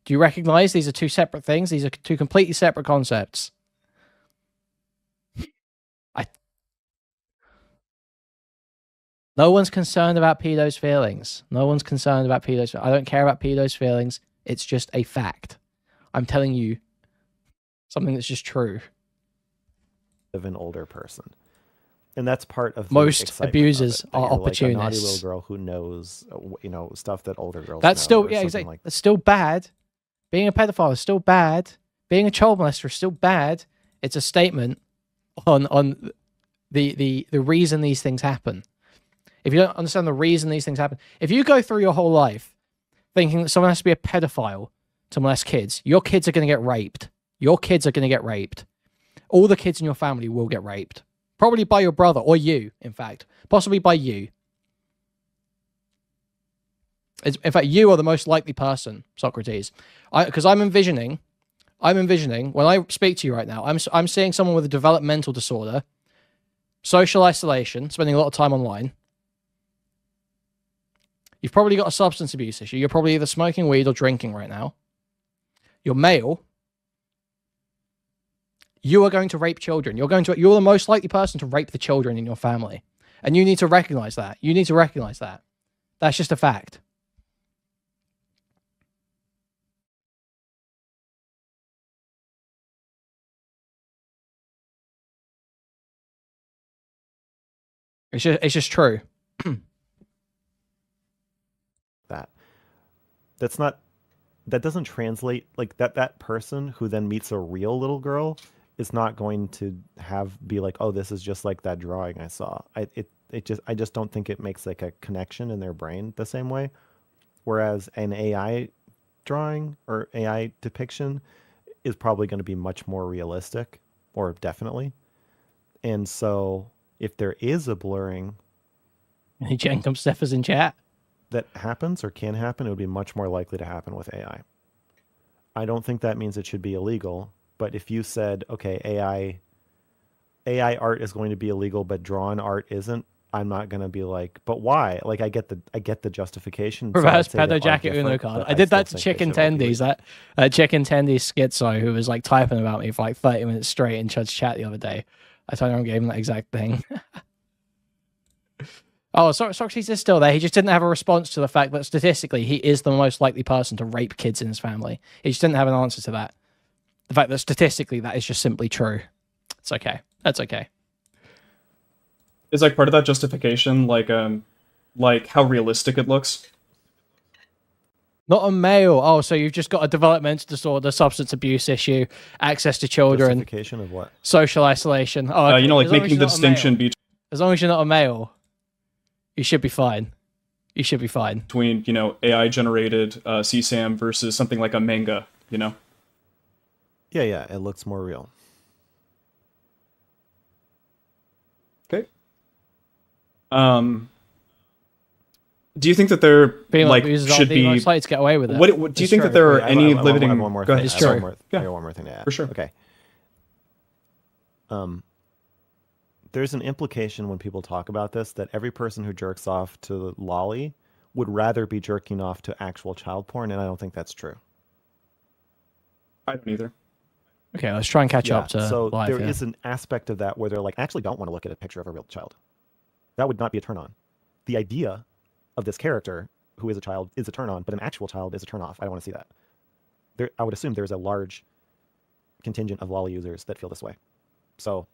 you recognize these are two separate things? These are two completely separate concepts. No one's concerned about pedos' feelings. No one's concerned about pedos'. I don't care about pedos' feelings. It's just a fact. I'm telling you something that's just true. Of an older person. And that's part of the Most excitement abusers of it, that are you're like a naughty opportunists. little girl who knows, stuff that older girls That's know still, or yeah, something exactly. like That's still bad. Being a pedophile is still bad. Being a child molester is still bad. It's a statement on the reason these things happen. If you don't understand the reason these things happen, if you go through your whole life thinking that someone has to be a pedophile to molest kids, your kids are going to get raped. Your kids are going to get raped. All the kids in your family will get raped. Probably by your brother, or you, in fact. Possibly by you. In fact, you are the most likely person, Socrates. Because I'm envisioning, when I speak to you right now, I'm seeing someone with a developmental disorder, social isolation, spending a lot of time online. You've probably got a substance abuse issue. You're probably either smoking weed or drinking right now. You're male. You are going to rape children. You're the most likely person to rape the children in your family. And you need to recognize that. You need to recognize that. That's just a fact. It's just true. That doesn't translate, like that person who then meets a real little girl is not going to be like, oh, this is just like that drawing I saw. I just don't think it makes like a connection in their brain the same way. Whereas an AI drawing or AI depiction is probably going to be much more realistic, or definitely. And so if there is a blurring, Any Jenkum Stephers in chat? That happens or can happen, it would be much more likely to happen with AI. I don't think that means it should be illegal, but if you said, okay, AI art is going to be illegal, but drawn art isn't, I'm not going to be like, but why? Like, I get the justification. Reverse pedo jacket Uno card. I did that to Chicken Tendies, that Chicken Tendies schizo who was like typing about me for like 30 minutes straight in Chud's chat the other day. I told him I gave him that exact thing. Oh, Socrates is still there. He just didn't have a response to the fact that statistically he is the most likely person to rape kids in his family. He just didn't have an answer to that. The fact that statistically that is just simply true. It's okay. That's okay. Is like part of that justification like how realistic it looks? Not a male. Oh, so you've just got a developmental disorder, substance abuse issue, access to children. Justification of what? Social isolation. Oh, okay. Like making the distinction between. As long as you're not a male, you should be fine. You should be fine. Between, AI generated CSAM versus something like a manga, Yeah, it looks more real. Okay. Do you think that there should be most likely to get away with it? What do you think that there are any limiting? I have one more Go thing. ahead. I got one more thing to add. For sure. Okay. There's an implication when people talk about this that every person who jerks off to lolly would rather be jerking off to actual child porn, and I don't think that's true. I don't either. Okay, let's try and catch up to so live, there is an aspect of that where they're like, I actually don't want to look at a picture of a real child. That would not be a turn on. The idea of this character who is a child is a turn on, but an actual child is a turn off. I don't want to see that. I would assume there's a large contingent of lolly users that feel this way. So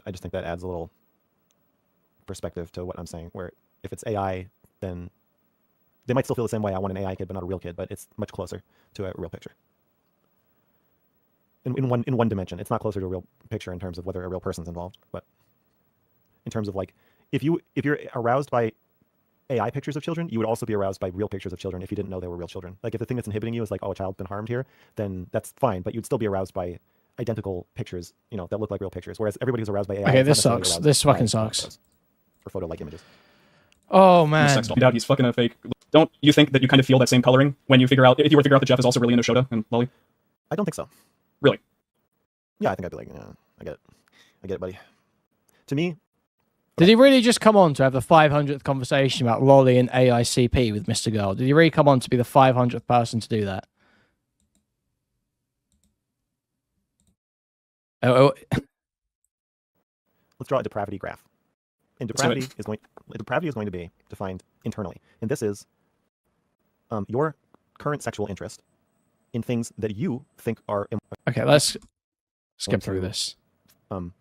I just think that adds a little perspective to what I'm saying, where if it's AI, then they might still feel the same way. I want an AI kid, but not a real kid, but it's much closer to a real picture. In one dimension. It's not closer to a real picture in terms of whether a real person's involved, but in terms of like, if you're aroused by AI pictures of children, you would also be aroused by real pictures of children if you didn't know they were real children. Like if the thing that's inhibiting you is like, oh, a child's been harmed here, then that's fine, but you'd still be aroused by identical pictures, that look like real pictures. Whereas everybody who's aroused by AI, okay, this sucks. This fucking sucks. Or photo-like images. Oh man, he's fucking a fake. Don't you think that you kind of feel that same coloring when you figure out if you were to figure out that Jeff is also really into Shota and Lolly? I don't think so. Really? Yeah, I think I'd be like, I get it, buddy. To me, did he really just come on to have the 500th conversation about Lolly and AICP with MrGirl? Did he really come on to be the 500th person to do that? Let's draw a depravity graph. And depravity is going to be defined internally, and this is your current sexual interest in things that you think are. Okay, let's skip through this.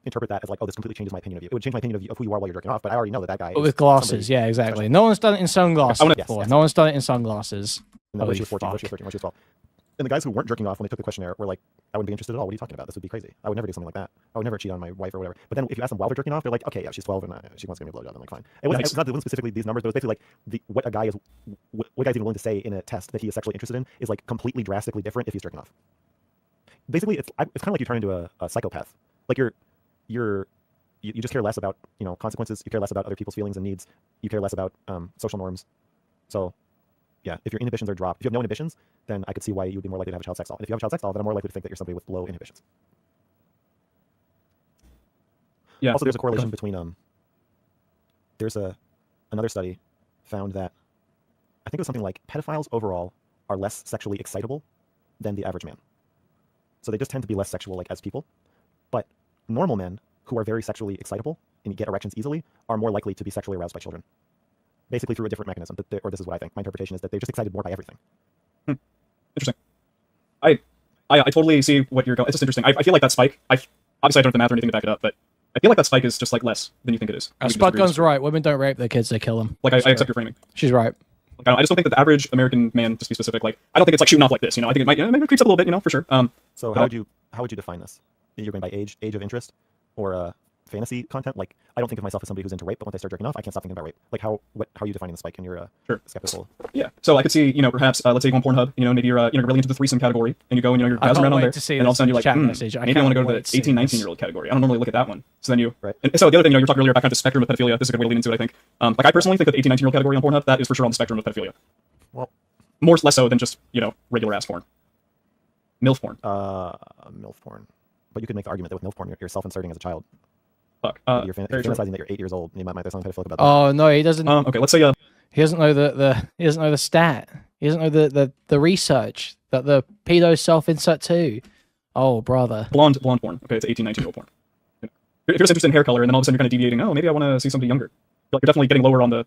Interpret that as like, oh, this completely changes my opinion of you. It would change my opinion of who you are while you're jerking off, but I already know that guy. But with glasses, yeah, exactly. No one's done it in sunglasses before. No one's done it in sunglasses. No, she was 14, she was 13, she was 12. And the guys who weren't jerking off when they took the questionnaire were like, I wouldn't be interested at all. What are you talking about? This would be crazy. I would never do something like that. I would never cheat on my wife or whatever. But then if you ask them while they're jerking off, they're like, okay, yeah, she's 12 and she wants to give me a blowjob. I'm like, fine. It wasn't specifically these numbers, but it was basically like what a guy is, what guy's even willing to say in a test that he is sexually interested in is like completely drastically different if he's jerking off. Basically, it's kind of like you turn into a psychopath. Like you just care less about consequences. You care less about other people's feelings and needs. You care less about social norms. So, yeah, if your inhibitions are dropped, if you have no inhibitions, then I could see why you would be more likely to have a child sex doll. And if you have a child sex doll, then I'm more likely to think that you're somebody with low inhibitions. Yeah. Also, there's a correlation between there's another study found that I think it was something like pedophiles overall are less sexually excitable than the average man. So they just tend to be less sexual like as people. But normal men who are very sexually excitable and get erections easily are more likely to be sexually aroused by children. Basically through a different mechanism, or this is what I think. My interpretation is that they're just excited more by everything. Interesting. I totally see what you're going. It's just interesting. I feel like that spike. Obviously I don't have the math or anything to back it up, but I feel like that spike is just like less than you think it is. Spotgun's right. Women don't rape their kids; they kill them. Like I accept your framing. She's right. Like, I just don't think that the average American man, just to be specific, like I don't think it's like shooting off like this. I think it might maybe it creeps up a little bit, for sure. So how would you define this? You're going by age of interest, or fantasy content? Like I don't think of myself as somebody who's into rape, but once I start jerking off, I can't stop thinking about rape. Like how are you defining the spike? And you're skeptical. Yeah. So I could see perhaps let's say you go on Pornhub, maybe you're really into the threesome category, and you go and you're browsing around on there, and all of a sudden you're like, maybe I want to go to the 18-19-year-old category. I don't normally look at that one. So then you And so the other thing, you were talking earlier about kind of the spectrum of pedophilia. This is a good way to lead into it, I think. Like I personally think that the 18-19-year-old category on Pornhub, that is for sure on the spectrum of pedophilia. Well, less so than just regular ass porn. MILF porn. MILF porn. But you could make the argument that with MILF porn, you're self-inserting as a child. Fuck. You're fantasizing that you're 8 years old. You might there's something pedophilic about that. Oh no, he doesn't. Okay, let's say he doesn't know he doesn't know the stat. He doesn't know the research that the pedos self-insert too. Oh brother. Blonde porn. Okay, it's 18-19-year-old porn. If you're just interested in hair color, and then all of a sudden you're kind of deviating. Oh, maybe I want to see somebody younger. Like you're definitely getting lower on or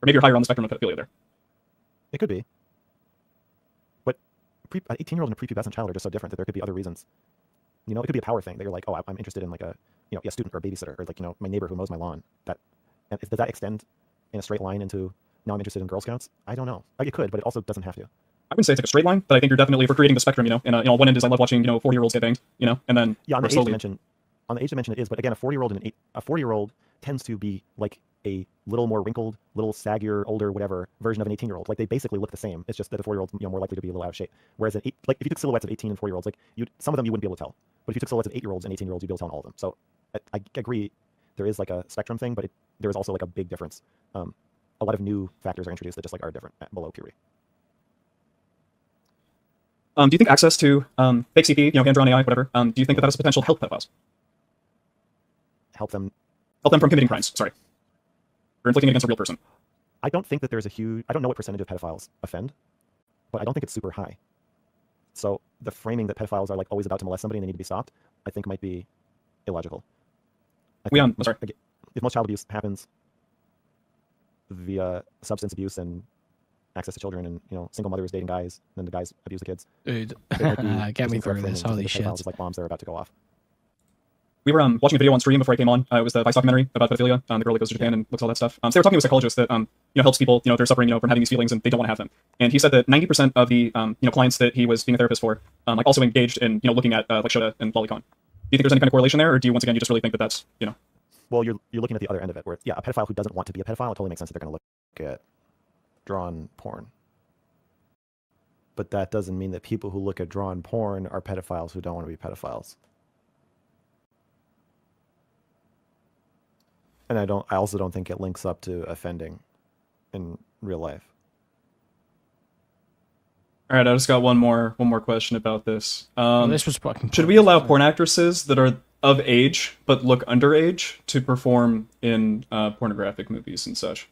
maybe you're higher on the spectrum of pedophilia there. It could be. But an 18-year-old and a prepubescent child are just so different that there could be other reasons. It could be a power thing that you're like, oh, I'm interested in like a student or a babysitter, or like my neighbor who mows my lawn. Does that extend in a straight line into now I'm interested in Girl Scouts? I don't know. Like it could, but it also doesn't have to. I wouldn't say it's like a straight line, but I think you're definitely for creating the spectrum. And one end is I love watching 40-year-olds get banged, and then on the age dimension, it is. But again, a 40-year-old tends to be like a little more wrinkled, little saggier, older, whatever version of an 18-year-old. Like they basically look the same. It's just that the 4-year-old's more likely to be a little out of shape. Whereas if you took silhouettes of 18 and 4-year-olds, like some of them you wouldn't be able to tell. But if you took silhouettes of 8-year-olds and 18-year-olds, you'd be able to tell on all of them. So I agree, there is like a spectrum thing, but there is also like a big difference. A lot of new factors are introduced that just like are different below puberty. Do you think access to fake CP, hand-drawn AI, whatever? Do you think that has potential help pedophiles? Help them from committing crimes. Sorry. Or inflicting against a real person. I don't think that there's I don't know what percentage of pedophiles offend, but I don't think it's super high. So the framing that pedophiles are like always about to molest somebody and they need to be stopped, I think might be illogical. Sorry. If most child abuse happens via substance abuse and access to children and single mothers dating guys, and then the guys abuse the kids. Dude, get me through this. Holy shit! It's like bombs that are about to go off. We were watching a video on stream before I came on. It was the Vice documentary about pedophilia. The girl that goes to Japan and looks at all that stuff. So they were talking to a psychologist that helps people if they're suffering from having these feelings and they don't want to have them. And he said that 90% of the clients that he was being a therapist for also engaged in looking at like Shota and Lolicon. Do you think there's any kind of correlation there, or do you once again you just really think that that's Well, you're looking at the other end of it, where a pedophile who doesn't want to be a pedophile, it totally makes sense that they're going to look at drawn porn. But that doesn't mean that people who look at drawn porn are pedophiles who don't want to be pedophiles. And I also don't think it links up to offending in real life. All right, I just got one more question about this. This was fucking. Should we allow porn actresses that are of age but look underage to perform in pornographic movies and such?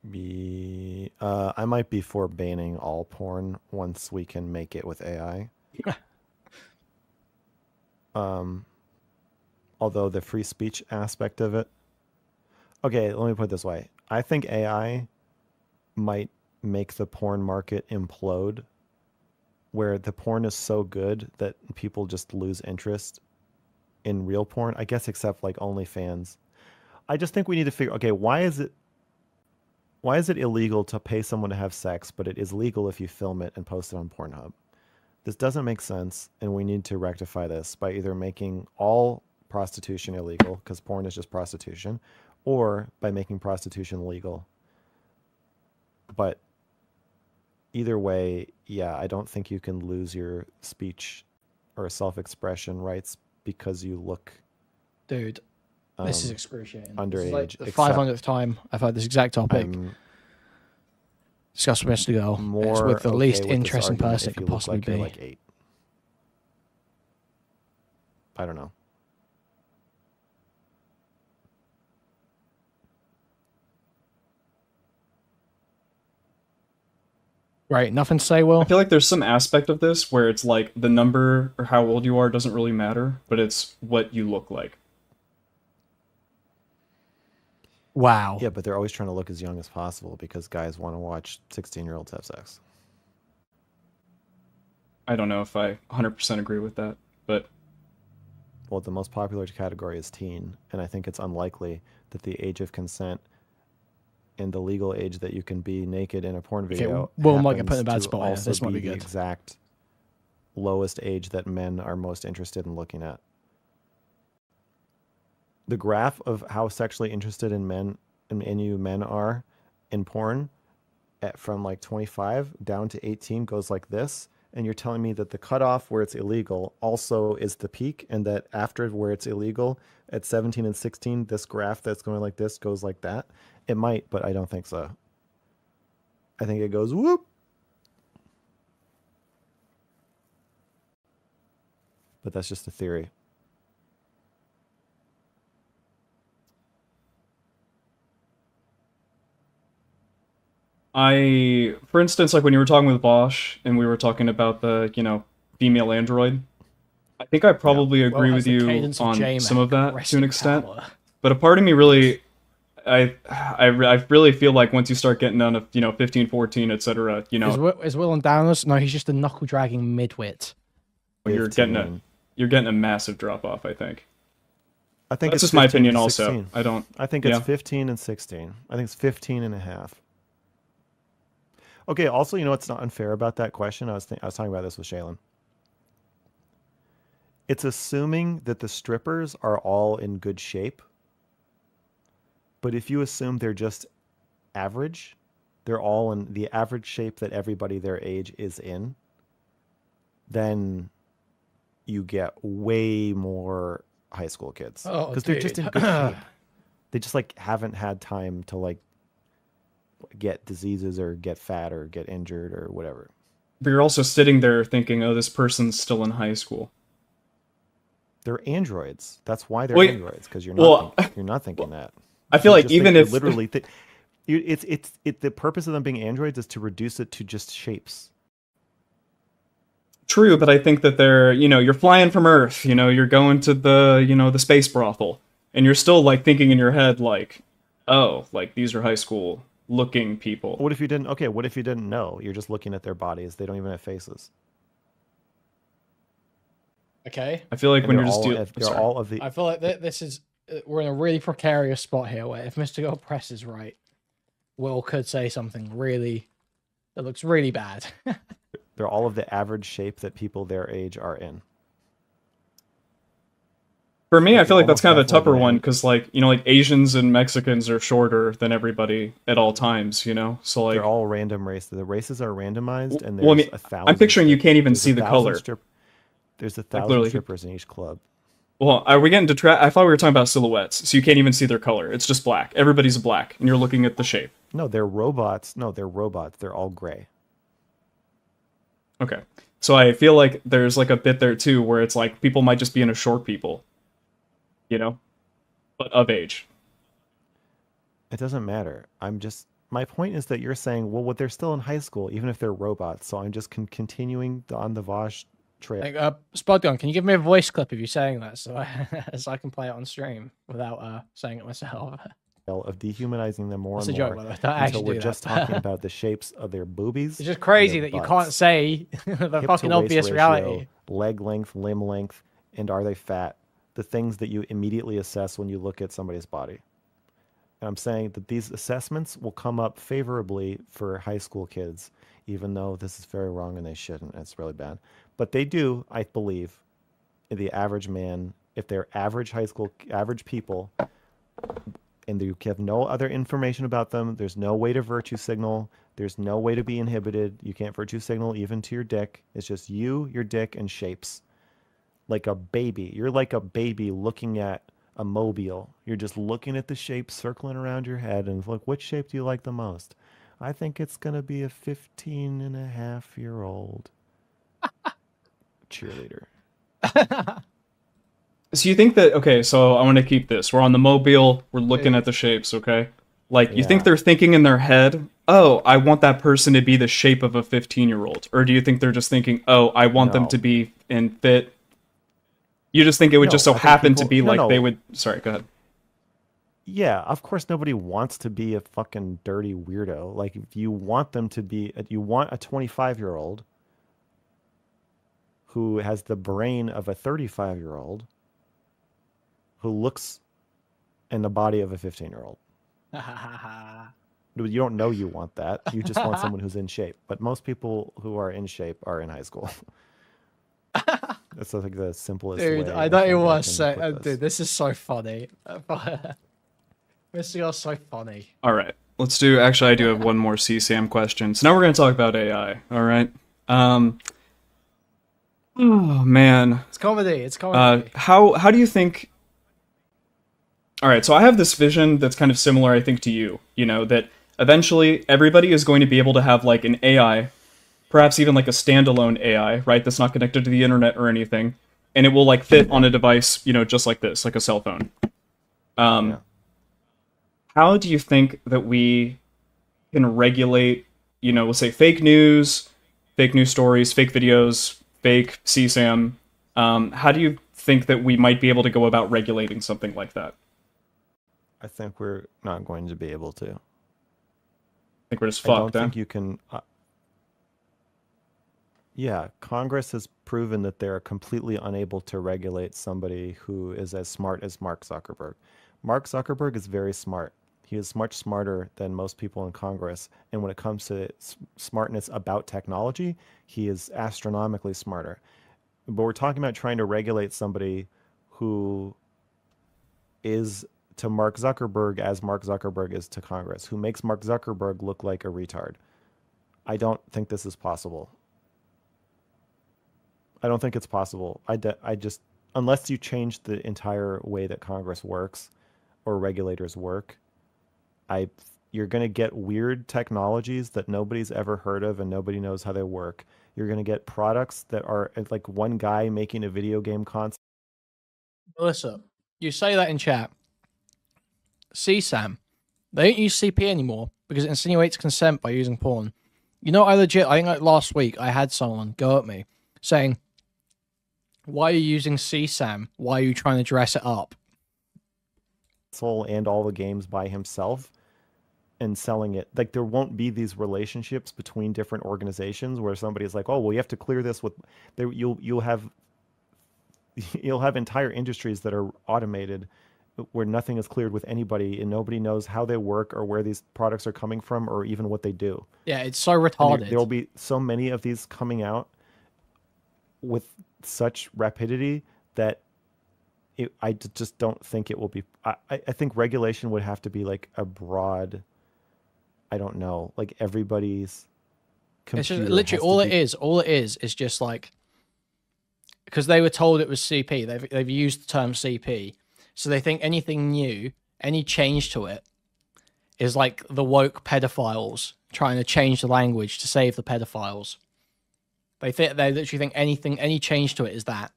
I might be for banning all porn once we can make it with AI. although the free speech aspect of it. Okay, let me put it this way. I think AI might make the porn market implode, where the porn is so good that people just lose interest in real porn. I guess except like OnlyFans. I just think we need to figure, okay, why is it illegal to pay someone to have sex, but it is legal if you film it and post it on Pornhub? This doesn't make sense, and we need to rectify this by either making all prostitution illegal, because porn is just prostitution, or by making prostitution legal. But either way, yeah, I don't think you can lose your speech or self-expression rights because you look... Dude, this is excruciating. Underage. This is like the 500th time I've had this exact topic discussed with MrGirl. It's with the least interesting person it could possibly be. Like 8. I don't know. Right, nothing to say, Will? I feel like there's some aspect of this where it's like the number or how old you are doesn't really matter, but it's what you look like. Wow. Yeah, but they're always trying to look as young as possible because guys want to watch 16-year-olds have sex. I don't know if I 100% agree with that, but... Well, the most popular category is teen, and I think it's unlikely that the age of consent and the legal age that you can be naked in a porn video Will might get put in a bad spot here. This might be the good. exact lowest age that men are most interested in looking at. The graph of how sexually interested in men are in porn from like 25 down to 18 goes like this, and you're telling me that the cutoff where it's illegal also is the peak, and that after where it's illegal at 17 and 16, this graph that's going like this goes like that? It might, but I don't think so. I think it goes whoop. But that's just a theory. For instance, like when you were talking with Bosch and we were talking about the, female android, I think I probably agree with you on some of that to an extent. But a part of me really, I really feel like once you start getting down to, 15, 14, etc., Is Will on downers? No, he's just a knuckle-dragging midwit. You're getting a massive drop-off, I think. I think that's it's just my opinion 16. also. I think it's 15 and 16. I think it's 15 and a half. Okay, also, what's not unfair about that question? I was talking about this with Shaylin. It's assuming that the strippers are all in good shape. But if you assume they're just average, they're all in the average shape that everybody their age is in, then you get way more high school kids. Oh, because they're just in good shape. They just haven't had time to get diseases or get fat or get injured or whatever. But you're also sitting there thinking, oh, this person's still in high school. They're androids. That's why they're androids, because you're not thinking that. I feel like even if literally the purpose of them being androids is to reduce it to just shapes. True, but I think that they're, you're flying from Earth, you're going to the, the space brothel, and you're still thinking in your head oh, these are high school looking people. What if you didn't? Okay, what if you didn't know? You're just looking at their bodies. They don't even have faces. Okay. I feel like when you're just I feel like this is we're in a really precarious spot here where if MrGirl presses right, Will could say something really that looks really bad. They're all of the average shape that people their age are in. For me, I feel like that's kind of a tougher one because, Asians and Mexicans are shorter than everybody at all times, So, they're all random races. The races are randomized, and there's 1,000. I'm picturing you can't even see the color. There's 1,000 strippers in each club. Well, are we getting I thought we were talking about silhouettes, so you can't even see their color. It's just black. Everybody's black, and you're looking at the shape. No, they're robots. They're all gray. Okay. So I feel like there's a bit there, too, where it's people might just be into short people. But of age. It doesn't matter. My point is that you're saying, well, they're still in high school, even if they're robots. So I'm just continuing on the Vosh trail. Like, Spudgun, can you give me a voice clip of you saying that so I can play it on stream without saying it myself? Of dehumanizing them more That's and a joke, more by the way. Don't until actually we're do just that. talking about the shapes of their boobies. It's just crazy their that you butts, can't say the hip to fucking waist obvious ratio, reality. leg length, limb length, and are they fat? The things that you immediately assess when you look at somebody's body. And I'm saying that these assessments will come up favorably for high school kids, even though this is very wrong and they shouldn't. It's really bad. But they do, I believe, the average man, if they're average high school, average people, and you have no other information about them, there's no way to virtue signal, there's no way to be inhibited, you can't virtue signal even to your dick. It's just you, your dick, and shapes. Like a baby. You're like a baby looking at a mobile. You're just looking at the shapes circling around your head and look, which shape do you like the most? I think it's going to be a 15-and-a-half-year-old cheerleader. So you think that, okay, so I want to keep this. We're on the mobile, we're looking at the shapes, okay? Like, you think they're thinking in their head, oh, I want that person to be the shape of a 15-year-old? Or do you think they're just thinking, oh, I want them to be in fit? You just think it would just so happen to be like they would... Sorry, go ahead. Yeah, of course nobody wants to be a fucking dirty weirdo. Like, if you want them to be... You want a 25-year-old who has the brain of a 35-year-old who looks in the body of a 15-year-old. You don't know you want that. You just want someone who's in shape. But most people who are in shape are in high school. That's like the simplest way. Dude, I don't even want to say... dude, this is so funny. This is so funny. All right. Let's do... Actually, I do have one more CSAM question. So now we're going to talk about AI. All right? Oh, man. It's comedy. It's comedy. How do you think... All right, so I have this vision that's kind of similar, I think, to you. You know, that eventually everybody is going to be able to have, like, an AI, perhaps even, like, a standalone AI, right, that's not connected to the internet or anything, and it will, like, fit on a device, you know, just like this, like a cell phone. How do you think that we can regulate, you know, we'll say fake news stories, fake videos, fake CSAM? How do you think that we might be able to go about regulating something like that? I think we're not going to be able to. I think we're just fucked. I don't think you can... yeah, Congress has proven that they're completely unable to regulate somebody who is as smart as Mark Zuckerberg. Mark Zuckerberg is very smart. He is much smarter than most people in Congress. And when it comes to smartness about technology, he is astronomically smarter. But we're talking about trying to regulate somebody who is to Mark Zuckerberg as Mark Zuckerberg is to Congress, who makes Mark Zuckerberg look like a retard. I don't think this is possible. I don't think it's possible. I just, unless you change the entire way that Congress works or regulators work, you're going to get weird technologies that nobody's ever heard of and nobody knows how they work. You're going to get products that are like one guy making a video game console. Melissa, you say that in chat. CSAM. They don't use CP anymore because it insinuates consent by using porn. You know, I think like last week I had someone go at me saying, why are you using CSAM? Why are you trying to dress it up? And all the games by himself and selling it. Like, there won't be these relationships between different organizations where somebody's like, oh, well, you have to clear this with... You'll have entire industries that are automated where nothing is cleared with anybody and nobody knows how they work or where these products are coming from or even what they do. Yeah, it's so retarded. There will be so many of these coming out with such rapidity that I just don't think it will be... I think regulation would have to be like a broad... I don't know, like everybody's computer... It's just literally all it is just like... Because they were told it was CP. They've used the term CP. So they think anything new, any change to it, is like the woke pedophiles trying to change the language to save the pedophiles. They literally think any change to it is that.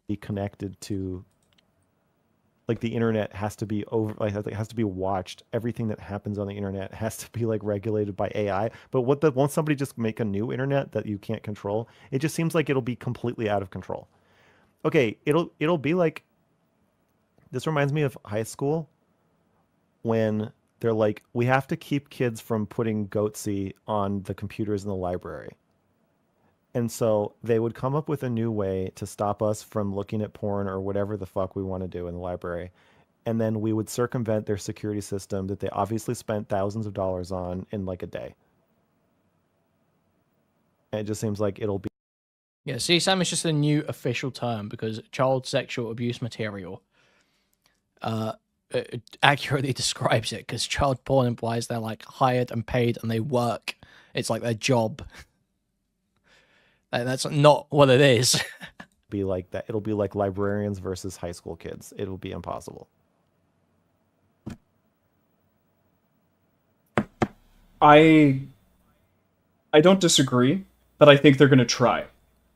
Be connected to like the internet has to be it has to be watched. Everything that happens on the internet has to be like regulated by AI. But won't somebody just make a new internet that you can't control? It just seems like it'll be completely out of control. Okay, it'll be like, this reminds me of high school when they're like, we have to keep kids from putting Goatsy on the computers in the library. And so they would come up with a new way to stop us from looking at porn or whatever the fuck we want to do in the library. And then we would circumvent their security system that they obviously spent thousands of dollars on in like a day. And it just seems like it'll be. Yeah, CSAM is just a new official term because child sexual abuse material it accurately describes it, because child porn implies they're like hired and paid and they work. It's like their job. That's not what it is. Be like that. It'll be like librarians versus high school kids. It'll be impossible. I don't disagree, but I think they're going to try.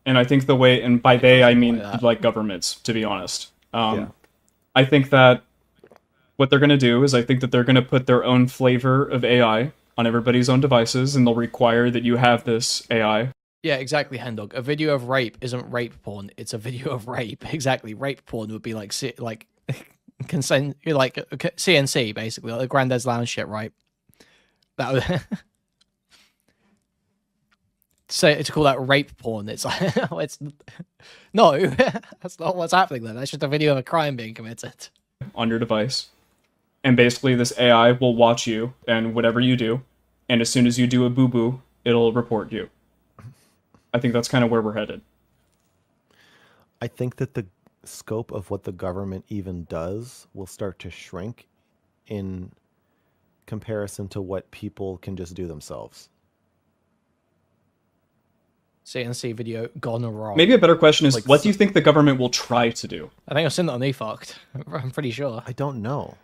And I think the way, and by they, I mean like governments, to be honest. I think that what they're going to do is I think that they're going to put their own flavor of AI on everybody's own devices, and they'll require that you have this AI. Yeah, exactly, Hendog. A video of rape isn't rape porn. It's a video of rape. Exactly. Rape porn would be like consent, like CNC, basically, like the Granddad's Lounge shit, right? That would to call that rape porn. It's like it's no, that's not what's happening there. That's just a video of a crime being committed on your device, and basically this AI will watch you and whatever you do, and as soon as you do a boo-boo, it'll report you. I think that's kind of where we're headed. I think that the scope of what the government even does will start to shrink in comparison to what people can just do themselves. CNC video gone wrong. Maybe a better question is, like, what do you think the government will try to do? I think I've seen that on eFucked. I'm pretty sure. I don't know.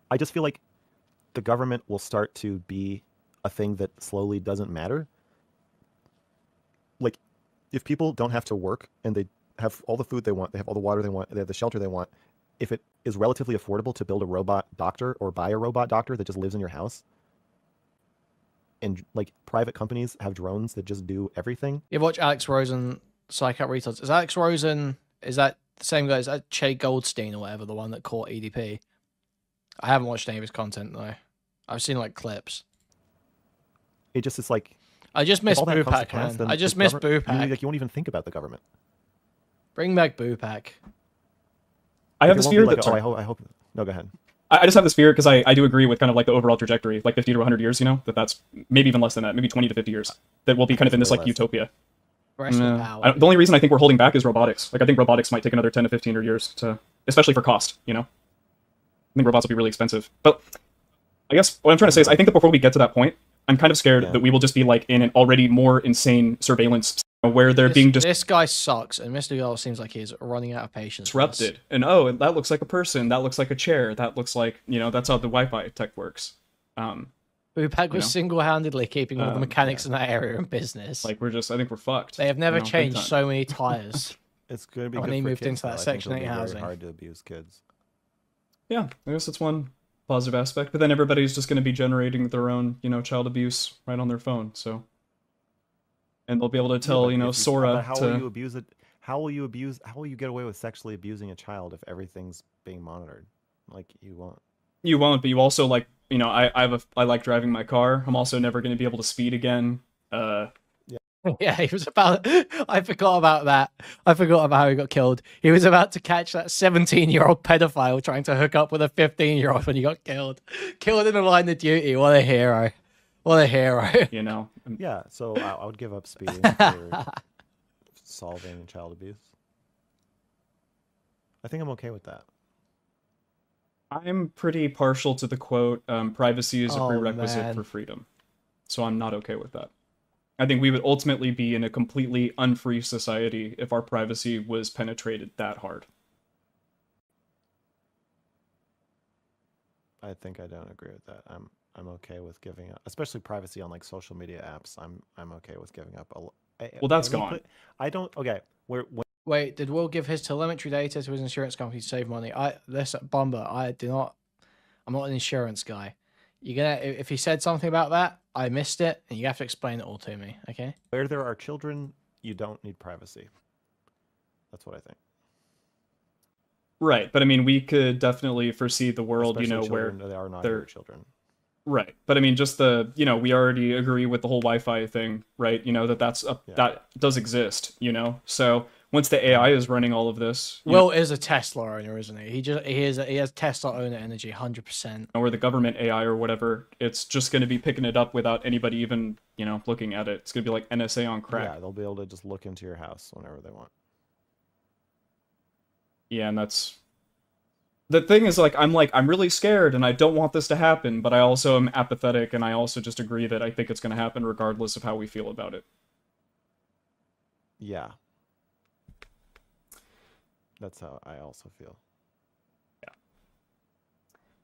I just feel like the government will start to be a thing that slowly doesn't matter. Like, if people don't have to work and they have all the food they want, they have all the water they want, they have the shelter they want, if it is relatively affordable to build a robot doctor or buy a robot doctor that just lives in your house, and like private companies have drones that just do everything. You watch Alex Rosen, Psych Out Retards. Is Alex Rosen, is that the same guy? Is that Che Goldstein or whatever, the one that caught EDP? I haven't watched any of his content though. I've seen like clips. It just is like, I just miss Boopak, man. I just miss Boopak. Like, you won't even think about the government. Bring back Boopak. I have this fear like, that. Oh, I hope. No, go ahead. I just have this fear because I do agree with kind of like the overall trajectory, like 50 to 100 years, you know, that's maybe even less than that, maybe 20 to 50 years, that we'll be kind of in this like utopia. The only reason I think we're holding back is robotics. Like I think robotics might take another 10 to 15 years to, especially for cost, you know. I think robots will be really expensive. But I guess what I'm trying to say is I think that before we get to that point, I'm kind of scared that we will just be like in an already more insane surveillance where they're being just... This guy sucks, and MrGirl seems like he's running out of patience. Disrupted. And oh, that looks like a person, that looks like a chair, that looks like, you know, that's how the Wi-Fi tech works. Boopak was single-handedly keeping all the mechanics in that area in business. Like, I think we're fucked. They have never changed so many tires. It's going to be when good they for moved kids, into that Section 8 housing. Very hard to abuse kids. Yeah, I guess that's one positive aspect. But then everybody's just going to be generating their own, you know, child abuse right on their phone, so... And they'll be able to tell, you know, Sora how will you abuse it? How will you get away with sexually abusing a child if everything's being monitored? Like, you won't. You won't, but you also, like, you know, I like driving my car. I'm also never going to be able to speed again. Yeah, he was about... I forgot about that. I forgot about how he got killed. He was about to catch that 17-year-old pedophile trying to hook up with a 15-year-old when he got killed. Killed in the line of duty. What a hero. What a hero. You know? Yeah, so I would give up speeding for solving child abuse. I think I'm okay with that. I'm pretty partial to the quote, privacy is a prerequisite for freedom. So I'm not okay with that. I think we would ultimately be in a completely unfree society if our privacy was penetrated that hard. I think I don't agree with that. I'm okay with giving up, especially privacy on like social media apps. I'm okay with giving up Well, that's any gone. I don't. Okay, Wait, did Will give his telemetry data to his insurance company to save money? Listen, Bomber, I do not. I'm not an insurance guy. You're gonna if he said something about that, I missed it, and you have to explain it all to me. Okay? where there are children, you don't need privacy. That's what I think. Right, but I mean, we could definitely foresee the world, Especially where children that are not they're your children. right. But I mean, just we already agree with the whole Wi-Fi thing, right? That does exist, So once the AI is running all of this, Will is a Tesla owner, isn't he? He has Tesla owner energy, 100%. or the government AI or whatever, it's just going to be picking it up without anybody even, looking at it. It's going to be like NSA on crack. Yeah, they'll be able to just look into your house whenever they want. Yeah, and that's the thing is I'm really scared and I don't want this to happen, but I also am apathetic and I also just agree that I think it's going to happen regardless of how we feel about it. Yeah. That's how I also feel. Yeah.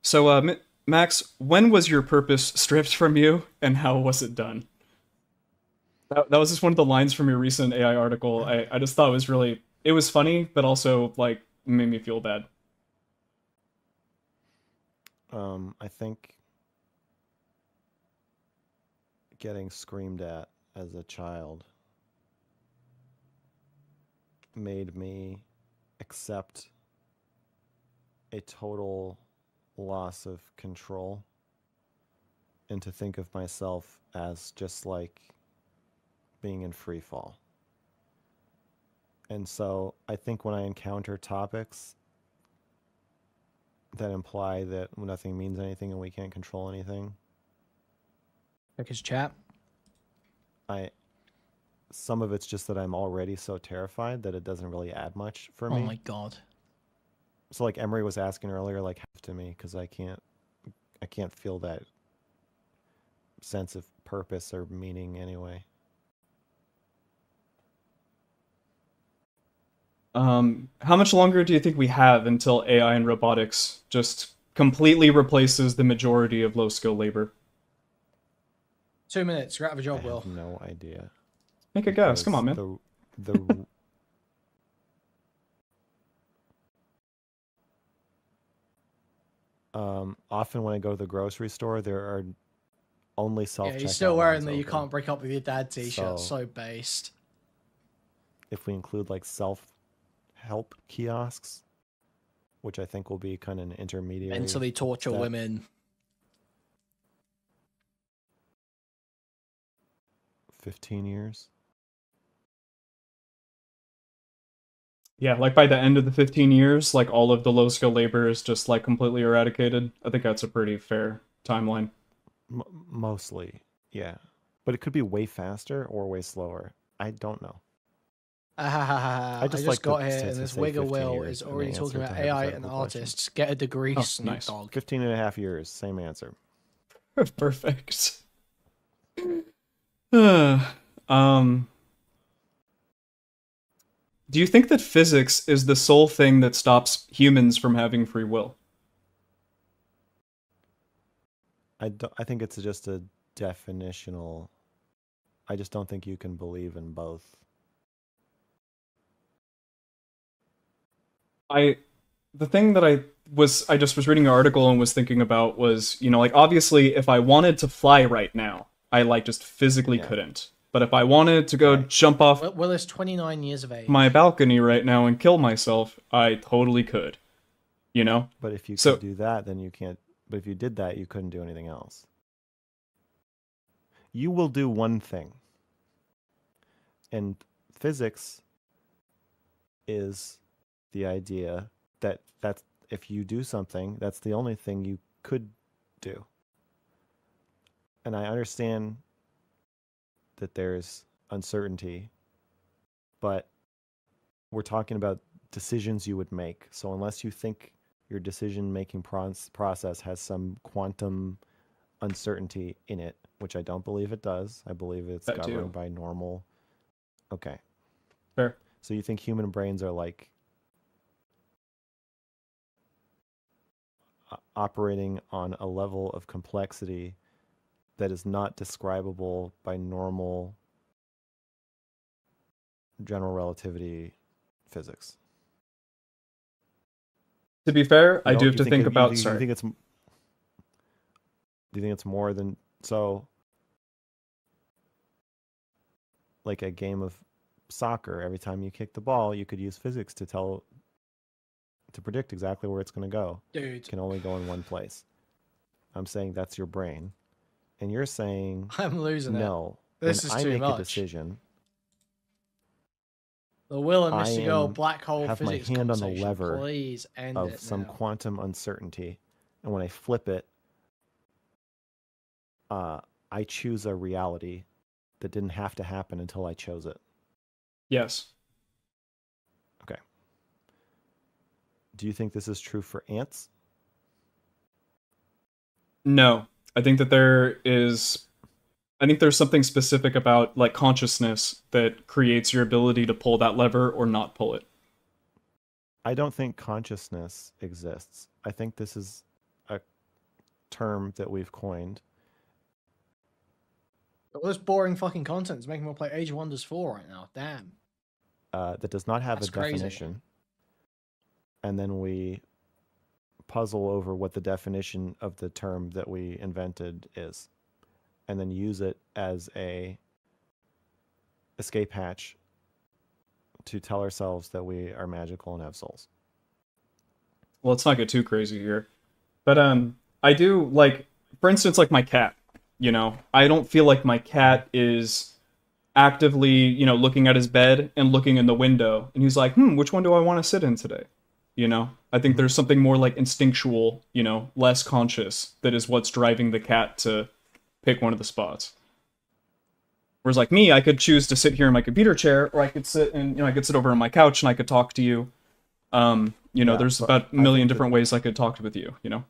So, Max, when was your purpose stripped from you and how was it done? That was just one of the lines from your recent AI article. I just thought it was funny, but also made me feel bad. I think getting screamed at as a child made me accept a total loss of control and to think of myself as just like being in free fall. And so I think when I encounter topics that imply that nothing means anything and we can't control anything, Like his chat. Some of it's just that I'm already so terrified that it doesn't really add much for me. Oh my god. So like Emery was asking earlier, like to me, because I can't feel that sense of purpose or meaning anyway. How much longer do you think we have until AI and robotics just completely replaces the majority of low-skill labor? 2 minutes. You're out of a job, I Will. have no idea. Make a guess. Come on, man. Often when I go to the grocery store, there are only self-checkout. Yeah, he's still wearing the open. "You can't break up with your dad" t-shirt. So So based. If we include like self-help kiosks, which I think will be kind of an intermediary. Mentally torture step. women. 15 years. Yeah, by the end of the 15 years, all of the low-skill labor is just completely eradicated. I think that's a pretty fair timeline. Mostly, yeah. But it could be way faster or way slower. I don't know. I just like got to- here to and this say wigger 15 Will years is in already the talking answer about to AI and hypothetical question. artists. Get a degree, Oh, Snoop nice. Dogg. 15 and a half years, same answer. Perfect. Do you think that physics is the sole thing that stops humans from having free will? I think it's just a definitional. I just don't think you can believe in both. The thing that I just was reading an article and was thinking about was, obviously if I wanted to fly right now, I just physically couldn't. But if I wanted to go jump off Will is 29 years of age. my balcony right now and kill myself, I totally could. But if you could do that, then you can't. But if you did that, you couldn't do anything else. You will do one thing. And physics is the idea that if you do something, that's the only thing you could do. And I understand that there's uncertainty, but we're talking about decisions you would make. So unless you think your decision-making process has some quantum uncertainty in it, which I don't believe it does. I believe it's governed by normal. Okay. Fair. So you think human brains are operating on a level of complexity that is not describable by normal general relativity physics. To be fair, I You do don't- have you to think it- about. Do Sorry. you think it's more than so? Like a game of soccer, every time you kick the ball, you could use physics to predict exactly where it's going to go. Dude. It can only go in one place. I'm saying that's your brain, and you're saying I'm losing it. no. This when is I too make much. a decision, The Will and I MrGirl black hole have my physics hand on the conversation. lever Please end of it some now. quantum uncertainty, and when I flip it, I choose a reality that didn't have to happen until I chose it. Yes. Okay. Do you think this is true for ants? No, I think that I think there's something specific about like consciousness that creates your ability to pull that lever or not pull it. I don't think consciousness exists. I think this is a term that we've coined. All this boring fucking content is making me want to play Age of Wonders 4 right now. Damn. That does not have That's a crazy. definition. And then we puzzle over what the definition of the term that we invented is, and then use it as a escape hatch to tell ourselves that we are magical and have souls. Well, let's not get too crazy here. But I do like, for instance, like my cat, you know, I don't feel like my cat is actively, you know, looking at his bed and looking in the window and he's like, which one do I want to sit in today? You know, I think there's something more like instinctual, you know, less conscious that is what's driving the cat to pick one of the spots. Whereas like me, I could choose to sit here in my computer chair, or I could sit and, you know, I could sit over on my couch and I could talk to you. You know, Yeah, there's but about a I million think different ways I could talk with you, you know?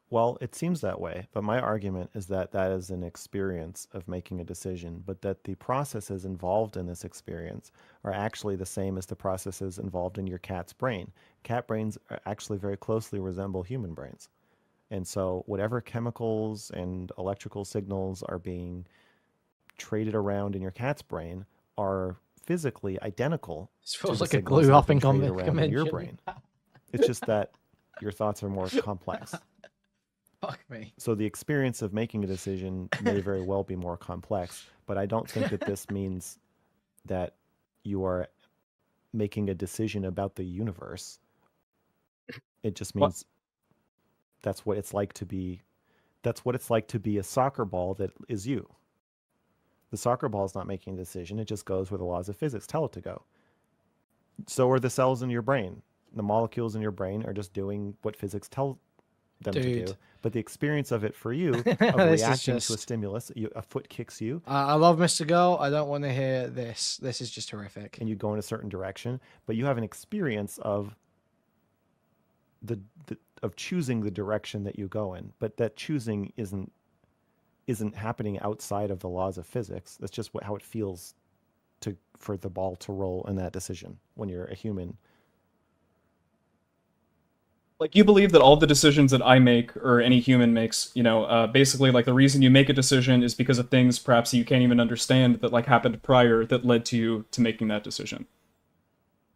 Well, it seems that way, but my argument is that that is an experience of making a decision, but that the processes involved in this experience are actually the same as the processes involved in your cat's brain. Cat brains actually very closely resemble human brains. And so whatever chemicals and electrical signals are being traded around in your cat's brain are physically identical This to feels the like a signals glue that have hopping been traded around in your convention. brain. It's just that your thoughts are more complex. Fuck me. So the experience of making a decision may very well be more complex, but I don't think that this means that you are making a decision about the universe. It just means that's what it's like to be a soccer ball that is you. The soccer ball is not making a decision, it just goes where the laws of physics tell it to go. So are the cells in your brain. The molecules in your brain are just doing what physics tell them to do. But the experience of it for you, of reacting to a stimulus, a foot kicks you. I love MrGirl. I don't want to hear this. This is just horrific. And you go in a certain direction, but you have an experience of of choosing the direction that you go in. But that choosing isn't happening outside of the laws of physics. That's just how it feels for the ball to roll in that decision when you're a human. Like, you believe that all the decisions that I make or any human makes, you know, basically like the reason you make a decision is because of things perhaps you can't even understand that like happened prior that led to you to making that decision.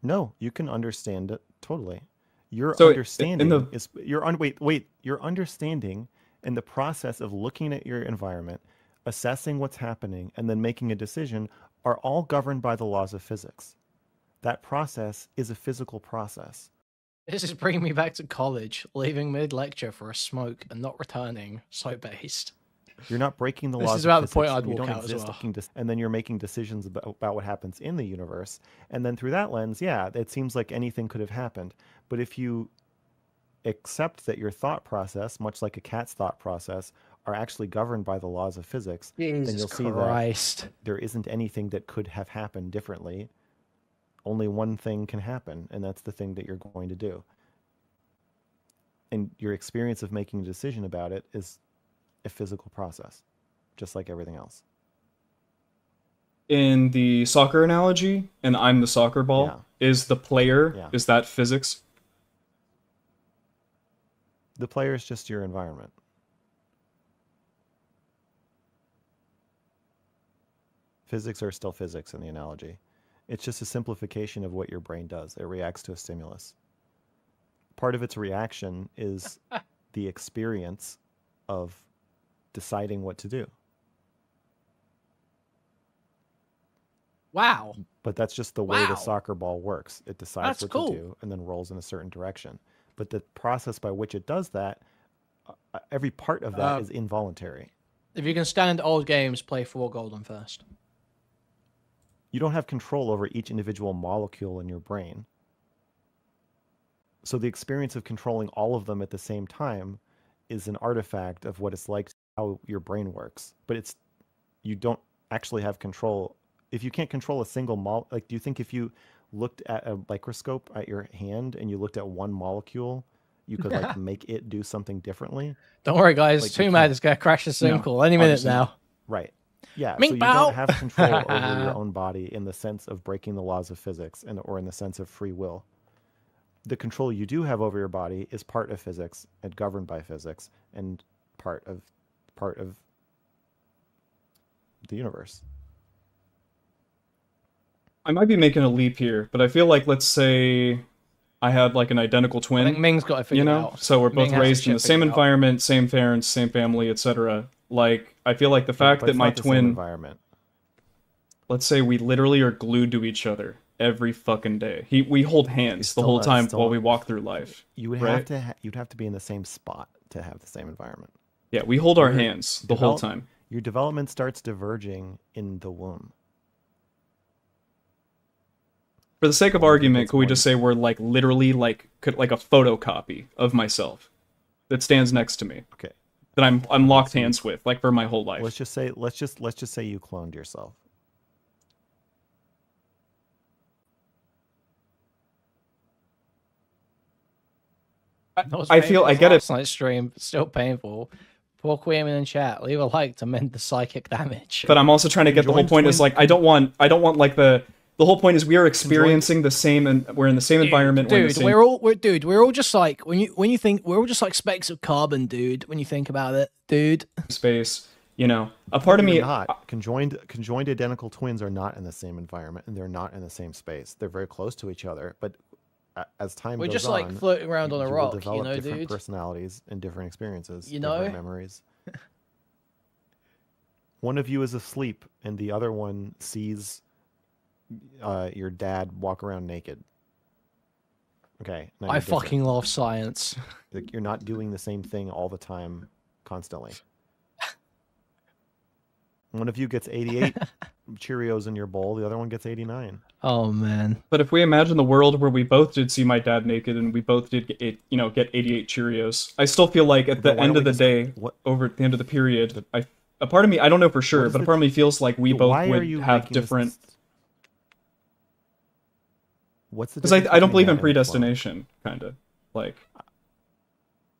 No, you can understand it totally. Your So understanding is your understanding and the process of looking at your environment, assessing what's happening, and then making a decision are all governed by the laws of physics. That process is a physical process. This is bringing me back to college, leaving mid-lecture for a smoke and not returning. So based. You're not breaking the laws of physics. This is about the point I'd You walk don't out as exist well. and then you're making decisions about what happens in the universe. And then through that lens, yeah, it seems like anything could have happened. But if you accept that your thought process, much like a cat's thought process, are actually governed by the laws of physics, then you'll see that there isn't anything that could have happened differently. Only one thing can happen, and that's the thing that you're going to do. And your experience of making a decision about it is a physical process, just like everything else. In the soccer analogy, and I'm the soccer ball, is the player, is that physics? The player is just your environment. Physics are still physics in the analogy. It's just a simplification of what your brain does. It reacts to a stimulus. Part of its reaction is the experience of deciding what to do. Wow. But that's just the way Wow. the soccer ball works. It decides That's what cool. to do and then rolls in a certain direction. But the process by which it does that, every part of that is involuntary. If you can stand old games, play 4 Golden first. You don't have control over each individual molecule in your brain. So the experience of controlling all of them at the same time is an artifact of what it's like, how your brain works. But you don't actually have control. If you can't control a single do you think if you looked at a microscope at your hand and you looked at one molecule, you could like make it do something differently? Don't worry, guys. Like, Too mad. It's gonna crash the sync call any minute now. Right. Yeah. Mink so you bow. don't have control over your own body in the sense of breaking the laws of physics or in the sense of free will. The control you do have over your body is part of physics and governed by physics and part of the universe. I might be making a leap here, but I feel like, let's say I had like an identical twin. I think Ming's got to figure you know, it out. so we're Ming both has raised to in the shit same figured out. environment, same parents, same family, etc. Like, I feel like the fact But that it's my not the same twin, environment. let's say we literally are glued to each other every fucking day. We hold hands the whole time while we walk through life. You would right? have to you'd have to be in the same spot to have the same environment. Yeah, we hold our Your hands the whole time. Your development starts diverging in the womb. For the sake of argument, could we just say we're like literally like a photocopy of myself that stands next to me? Okay. That I'm locked hands with, like for my whole life. Let's just say you cloned yourself. I feel I get it. Last night's stream, but still painful. Poor Kuihman in chat. Leave a like to mend the psychic damage. But I'm also trying to get the whole point is like I don't want like the whole point is we are experiencing the same and we're in the same environment. Dude, we're all just like when you think we're all just like specks of carbon, dude. When you think about it, dude. Space, you know, a part of me. They're not conjoined identical twins are not in the same environment and they're not in the same space. They're very close to each other, but as time We're goes just on, like floating around on a will rock, develop you know, different dude. personalities and different experiences, You know? different memories. One of you is asleep, and the other one sees your dad walk around naked. Okay. now I you're different. fucking love science. Like, you're not doing the same thing all the time, constantly. One of you gets 88 Cheerios in your bowl, the other one gets 89. Oh man. But if we imagine the world where we both did see my dad naked and we both did get 88 Cheerios, I still feel like at the end of the day, over at the end of the period, a part of me, I don't know for sure, but a part of me feels like we both would have different. What's the because difference I don't between believe in that and a clone? predestination, kind of like.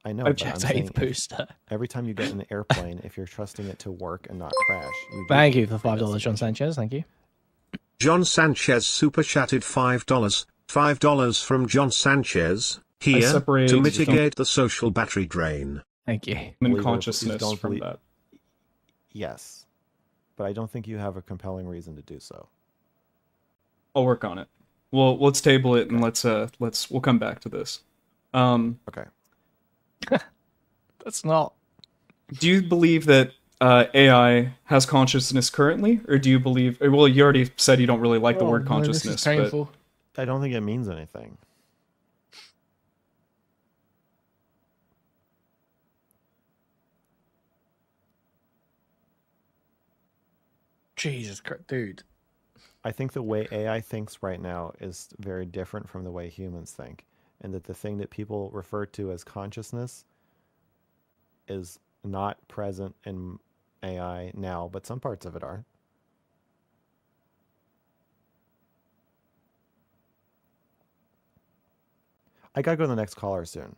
I know. I've but I'm checked saying eighth booster. Every time you get in an airplane, if you're trusting it to work and not crash, Thank you for $5, John Sanchez. Thank you. John Sanchez super chatted $5. $5 from John Sanchez. Here separate to mitigate the social battery drain. Thank you. Human consciousness from that. Yes, but I don't think you have a compelling reason to do so. I'll work on it. Well, let's table it and we'll come back to this. Okay. That's not. Do you believe that AI has consciousness currently, or do you believe? Well, you already said you don't really like the word man, this is consciousness, but painful. I don't think it means anything. Jesus Christ, dude. I think the way AI thinks right now is very different from the way humans think, and that the thing that people refer to as consciousness is not present in AI now, but some parts of it are. I gotta go to the next caller soon.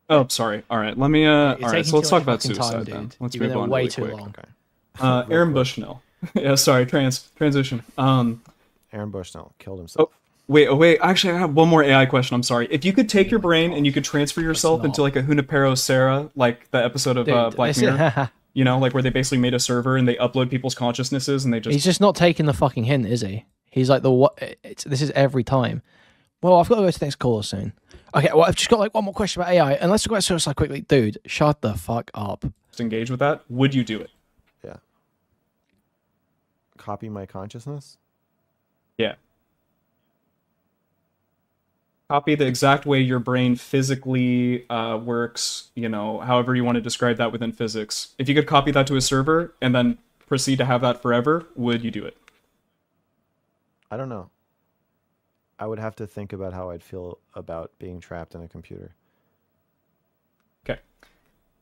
oh, sorry. All right, let me. All right, taking so let's too talk much about fucking time, suicide dude. then. Let's You've been move there on way really too quick. long. Okay. Aaron Bushnell. Yeah, sorry. Transition. Aaron Bushnell killed himself. Wait. Actually, I have one more AI question. I'm sorry. If you could take your brain and you could transfer yourself into like a Junipero Serra, like the episode of Dude, Black Mirror, You know, like where they basically made a server and they upload people's consciousnesses and they just... He's just not taking the fucking hint, is he? He's like this is every time. Well, I've got to go to the next caller soon. Okay, well, I've just got like one more question about AI, and let's talk about suicide quickly. Dude, shut the fuck up. engage with that. Would you do it? Yeah. Copy my consciousness? Yeah. Copy the exact way your brain physically works, you know, however you want to describe that within physics. If you could copy that to a server and then proceed to have that forever, would you do it? I don't know. I would have to think about how I'd feel about being trapped in a computer. Okay.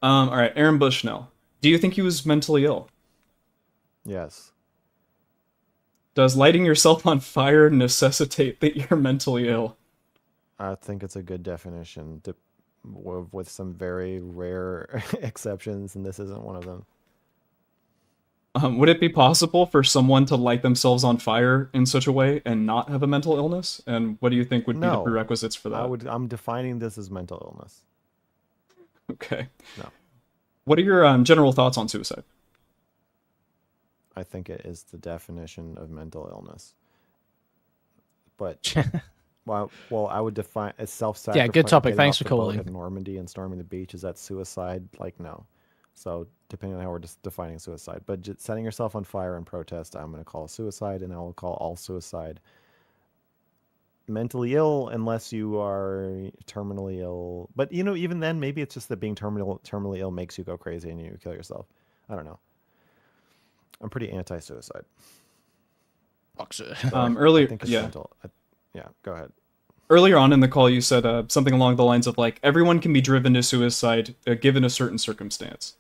All right, Aaron Bushnell. Do you think he was mentally ill? Yes. Does lighting yourself on fire necessitate that you're mentally ill? I think it's a good definition, with some very rare exceptions, and this isn't one of them. Would it be possible for someone to light themselves on fire in such a way and not have a mental illness? And what do you think would be the prerequisites for that? I'm defining this as mental illness. Okay. No. What are your general thoughts on suicide? I think it is the definition of mental illness. But well, I would define as self-sacrifice. Yeah, good topic. Thanks for calling. At Normandy and storming the beach, is that suicide? Like, no. So depending on how we're just defining suicide, but just setting yourself on fire in protest, I'm going to call suicide, and I will call all suicide mentally ill unless you are terminally ill. But you know, even then, maybe it's just that being terminally ill makes you go crazy and you kill yourself. I don't know. I'm pretty anti-suicide. Earlier, yeah, yeah. Go ahead. Earlier on in the call, you said something along the lines of like everyone can be driven to suicide given a certain circumstance.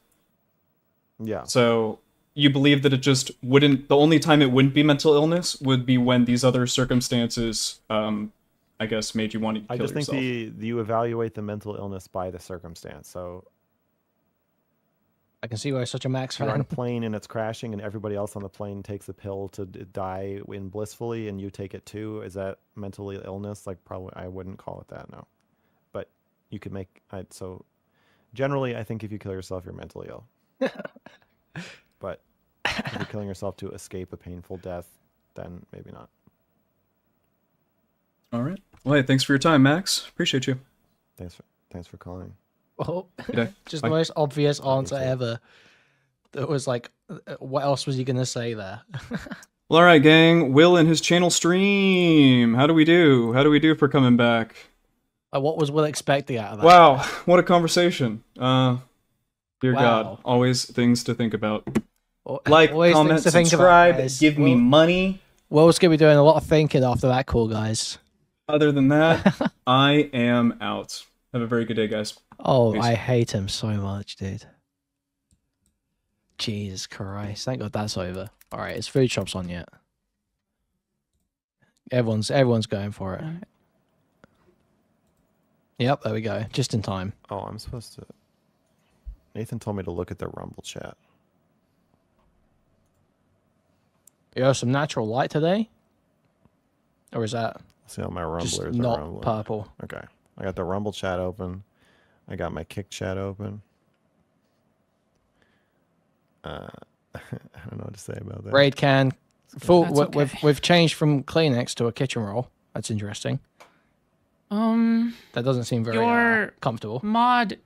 Yeah. So you believe that it just wouldn't. The only time it wouldn't be mental illness would be when these other circumstances, I guess, made you want to kill yourself. I just think you evaluate the mental illness by the circumstance. So I can see why such a Max fan. You're on a plane and it's crashing, and everybody else on the plane takes a pill to die in blissfully, and you take it too. Is that mental illness? Like, probably, I wouldn't call it that. No, but you could make. So, generally, I think if you kill yourself, you're mentally ill. But if you're killing yourself to escape a painful death, then maybe not. All right. Well, hey, thanks for your time, Max. Appreciate you. Thanks for calling. Well, Yeah. just the most obvious answer ever. That was like, what else was he gonna say there? Well, all right, gang. Will and his channel stream. How do we do? How do we do for coming back? What was Will expecting out of that? Wow, what a conversation. Dear Wow. God, always things to think about. Like, Like, comment, subscribe, give me money. Will's gonna be doing a lot of thinking after that call, guys. Other than that, I am out. Have a very good day, guys. Oh, Peace. I hate him so much, dude. Jesus Christ. Thank God that's over. Alright, is Foodshops on yet? Everyone's going for it. Yep, there we go. Just in time. Oh, I'm supposed to... Nathan told me to look at the Rumble chat. You have some natural light today? Or is that See how my Rumblers just are not rumbling. purple? Okay. I got the Rumble chat open. I got my Kick chat open. I don't know what to say about that. Raid can. Full. That's okay. We've changed from Kleenex to a kitchen roll. That's interesting. That doesn't seem very Your comfortable. mod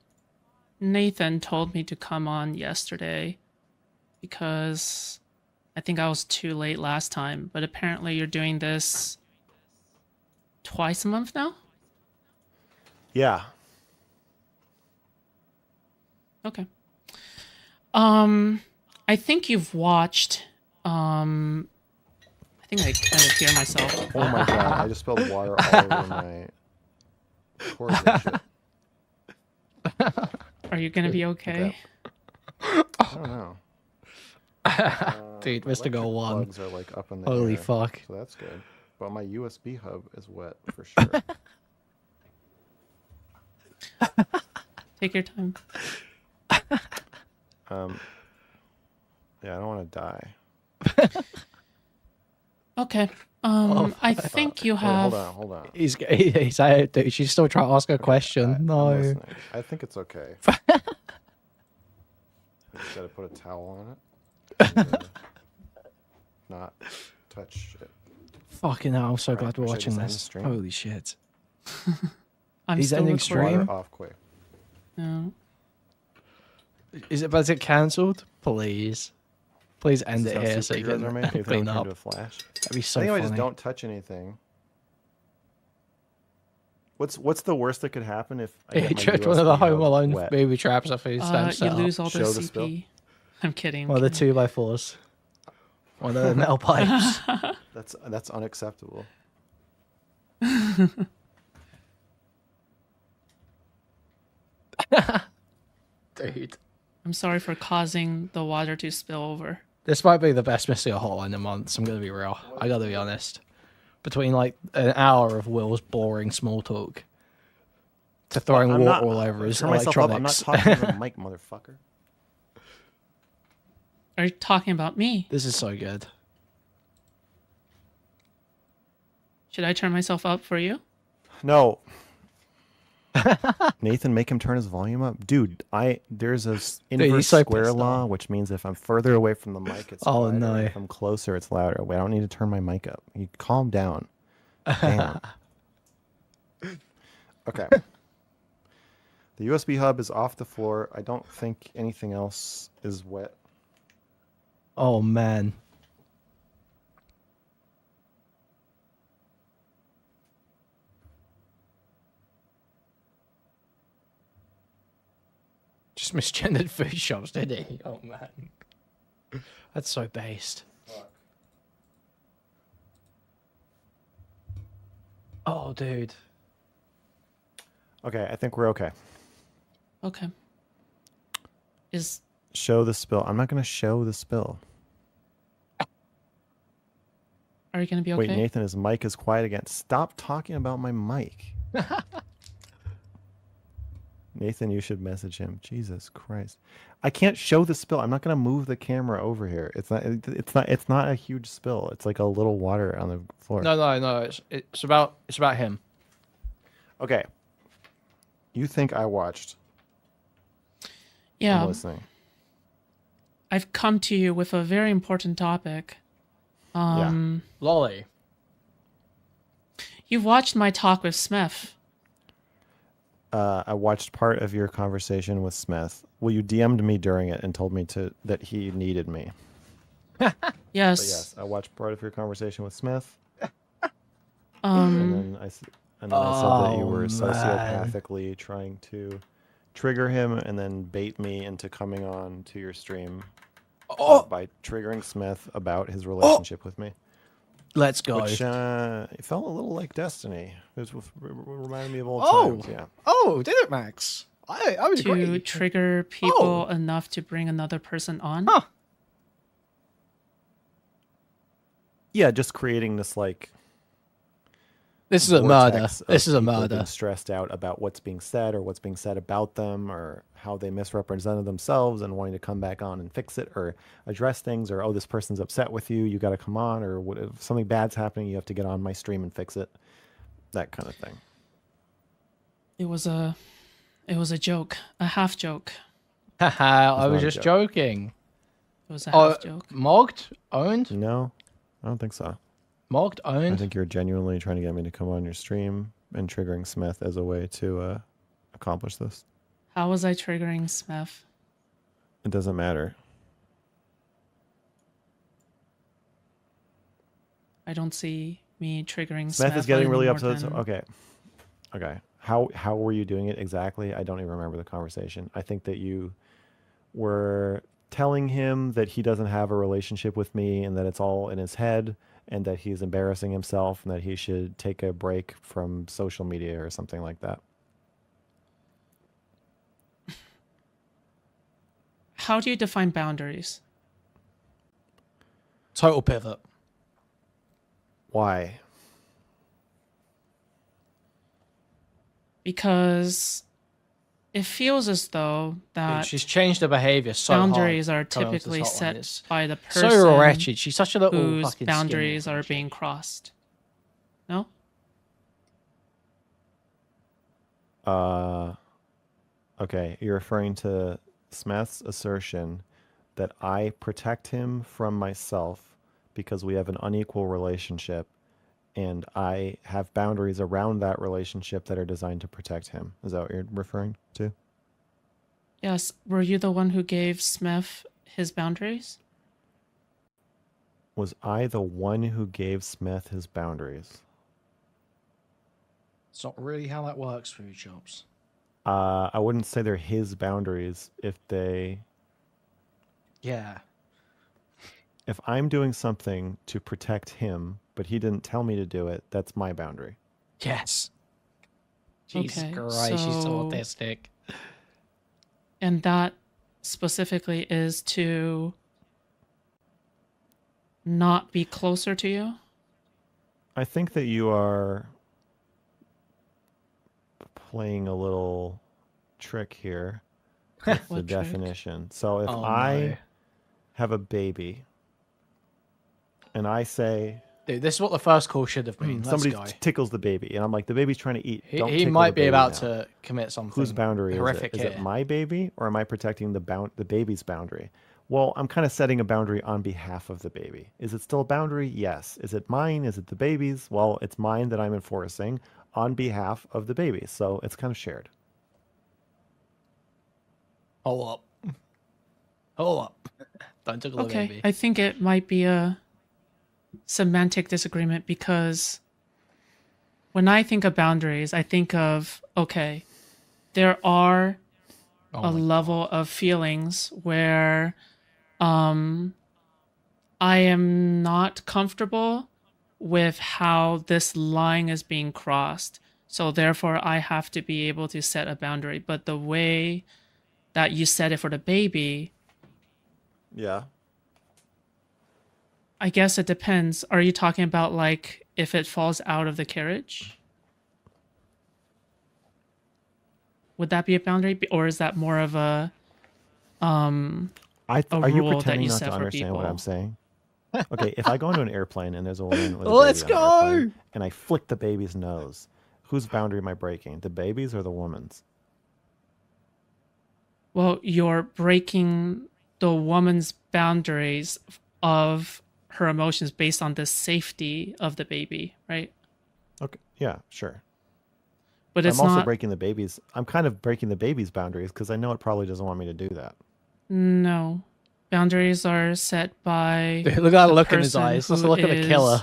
Nathan told me to come on yesterday because I think I was too late last time, but apparently you're doing this twice a month now? Yeah. Okay. I think you've watched I think I kind of hear myself. Oh my god, I just spilled water all over my cords and shit. Are you gonna be okay? I don't know. Dude, Mr. Goal won. Plugs are like up in the Holy air, fuck. So that's good. But my USB hub is wet for sure. Take your time. Yeah, I don't want to die. Okay. I think you Wait, have. hold on. He's out, dude. She's still trying to ask a question. I'm No. listening. I think it's okay. I just gotta put a towel on it. And, not touch it. Fucking hell, I'm so Right, glad we're should I watching just end the this. stream? Holy shit. I'm He's still ending recording. stream? Water off quick. No. Is it about to get cancelled? Please. Please end This it is how here so you superheroes can are made. You clean turn up. into a Flash. That'd be so I think if I funny. just don't touch anything. What's the worst that could happen if I He get my tripped one of the USB Home hub Alone wet? baby traps off his You set up. lose all the Show the spill. CP. I'm kidding. One of the 2x4s. One of the metal pipes. That's unacceptable. Dude. I'm sorry for causing the water to spill over. This might be the best Mr. Hotline in months, I'm going to be real. I got to be honest. Between like an hour of Will's boring small talk to throwing I'm water not- all over his turn myself up. I'm not electronics. talking to the mic, motherfucker. Are you talking about me? This is so good. Should I turn myself up for you? No. Nathan, make him turn his volume up. Dude, there's a inverse he's so square pissed law, off. which means if I'm further away from the mic, it's Oh, quieter. no. If I'm closer, it's louder. Wait, I don't need to turn my mic up. You calm down. Damn. Okay. The USB hub is off the floor. I don't think anything else is wet. Oh, man. Just misgendered Foodshops, did he? Oh, man. That's so based. Oh, dude. Okay, I think we're okay. Okay. Is Show the spill. I'm not going to show the spill. Are you gonna be okay? Wait, Nathan, his mic is quiet again. Stop talking about my mic. Nathan, you should message him. Jesus Christ. I can't show the spill. I'm not going to move the camera over here. It's not a huge spill. It's like a little water on the floor. No. It's about him. Okay. You think I watched? Yeah. I'm listening. I've come to you with a very important topic. Lolly. You've watched my talk with Smith. I watched part of your conversation with Smith. Well, you DM'd me during it and told me that he needed me. Yes. But yes, I watched part of your conversation with Smith. And then I said that you were sociopathically trying to trigger him and then bait me into coming on to your stream by triggering Smith about his relationship with me. Let's go. Which it felt a little like Destiny. It reminded me of old times. Yeah. Oh, did it, Max? I would To agree. trigger people enough to bring another person on. Huh. Yeah, just creating this like. This is a murder. vortex of This is a people murder. being stressed out about what's being said or what's being said about them or how they misrepresented themselves and wanting to come back on and fix it or address things or, oh, this person's upset with you, you got to come on, or what, if something bad's happening, you have to get on my stream and fix it. That kind of thing. Oh. It was a joke, a half joke. Haha, I not was a just joke. joking. It was a half joke. Mogged? Owned? No, I don't think so. Mogged? I Owned? think you're genuinely trying to get me to come on your stream and triggering Smith as a way to accomplish this. How was I triggering Smith? It doesn't matter. I don't see me triggering Smith is getting really more upset. than- Okay. How were you doing it exactly? I don't even remember the conversation. I think that you were telling him that he doesn't have a relationship with me and that it's all in his head and that he's embarrassing himself and that he should take a break from social media or something like that. How do you define boundaries? Total pivot. Why? Because it feels as though that Dude, she's changed her behavior so boundaries hard are coming onto this typically hotline. set It's by the person so wretched. She's such a little whose fucking boundaries skinny. are being crossed. No? Okay, you're referring to Smeth's assertion that I protect him from myself because we have an unequal relationship and I have boundaries around that relationship that are designed to protect him. Is that what you're referring to? Yes. Were you the one who gave Smith his boundaries? Was I the one who gave Smith his boundaries? It's not really how that works, Foodshops. I wouldn't say they're his boundaries if they... Yeah. If I'm doing something to protect him, but he didn't tell me to do it, that's my boundary. Yes. Jesus Okay, Christ, she's so so- autistic. And that specifically is to not be closer to you? I think that you are playing a little trick here with the What trick? definition. So if Oh, I no. have a baby and I say Dude, this is what the first call should have been. somebody Let's go. tickles the baby and I'm like, the baby's trying to eat. Don't He tickle might the be baby about now. to commit something. Whose boundary is horrific it? Is here. it my baby or am I protecting the baby's boundary? Well, I'm kind of setting a boundary on behalf of the baby. Is it still a boundary? Yes. Is it mine? Is it the baby's? Well, it's mine that I'm enforcing on behalf of the baby. So it's kind of shared. Hold up. Hold up. Don't tickle the Okay, baby. I think it might be a semantic disagreement because when I think of boundaries, I think of, okay, there are a level of feelings where I am not comfortable with how this line is being crossed. So therefore, I have to be able to set a boundary. But the way that you set it for the baby, Yeah. I guess it depends. Are you talking about like if it falls out of the carriage? Would that be a boundary, or is that more of a Are you rule that pretending you not set to for understand what people? I'm saying? Okay, if I go into an airplane and there's a woman with a Let's baby on the airplane go! and I flick the baby's nose, whose boundary am I breaking? The baby's or the woman's? Well, you're breaking the woman's boundaries of her emotions based on the safety of the baby, right? Okay, yeah, sure. But it's I'm also not. breaking the baby's. I'm kind of breaking the baby's boundaries because I know it probably doesn't want me to do that. No, boundaries are set by. Dude, look at that the look in his person eyes. Let's who look at the is killer.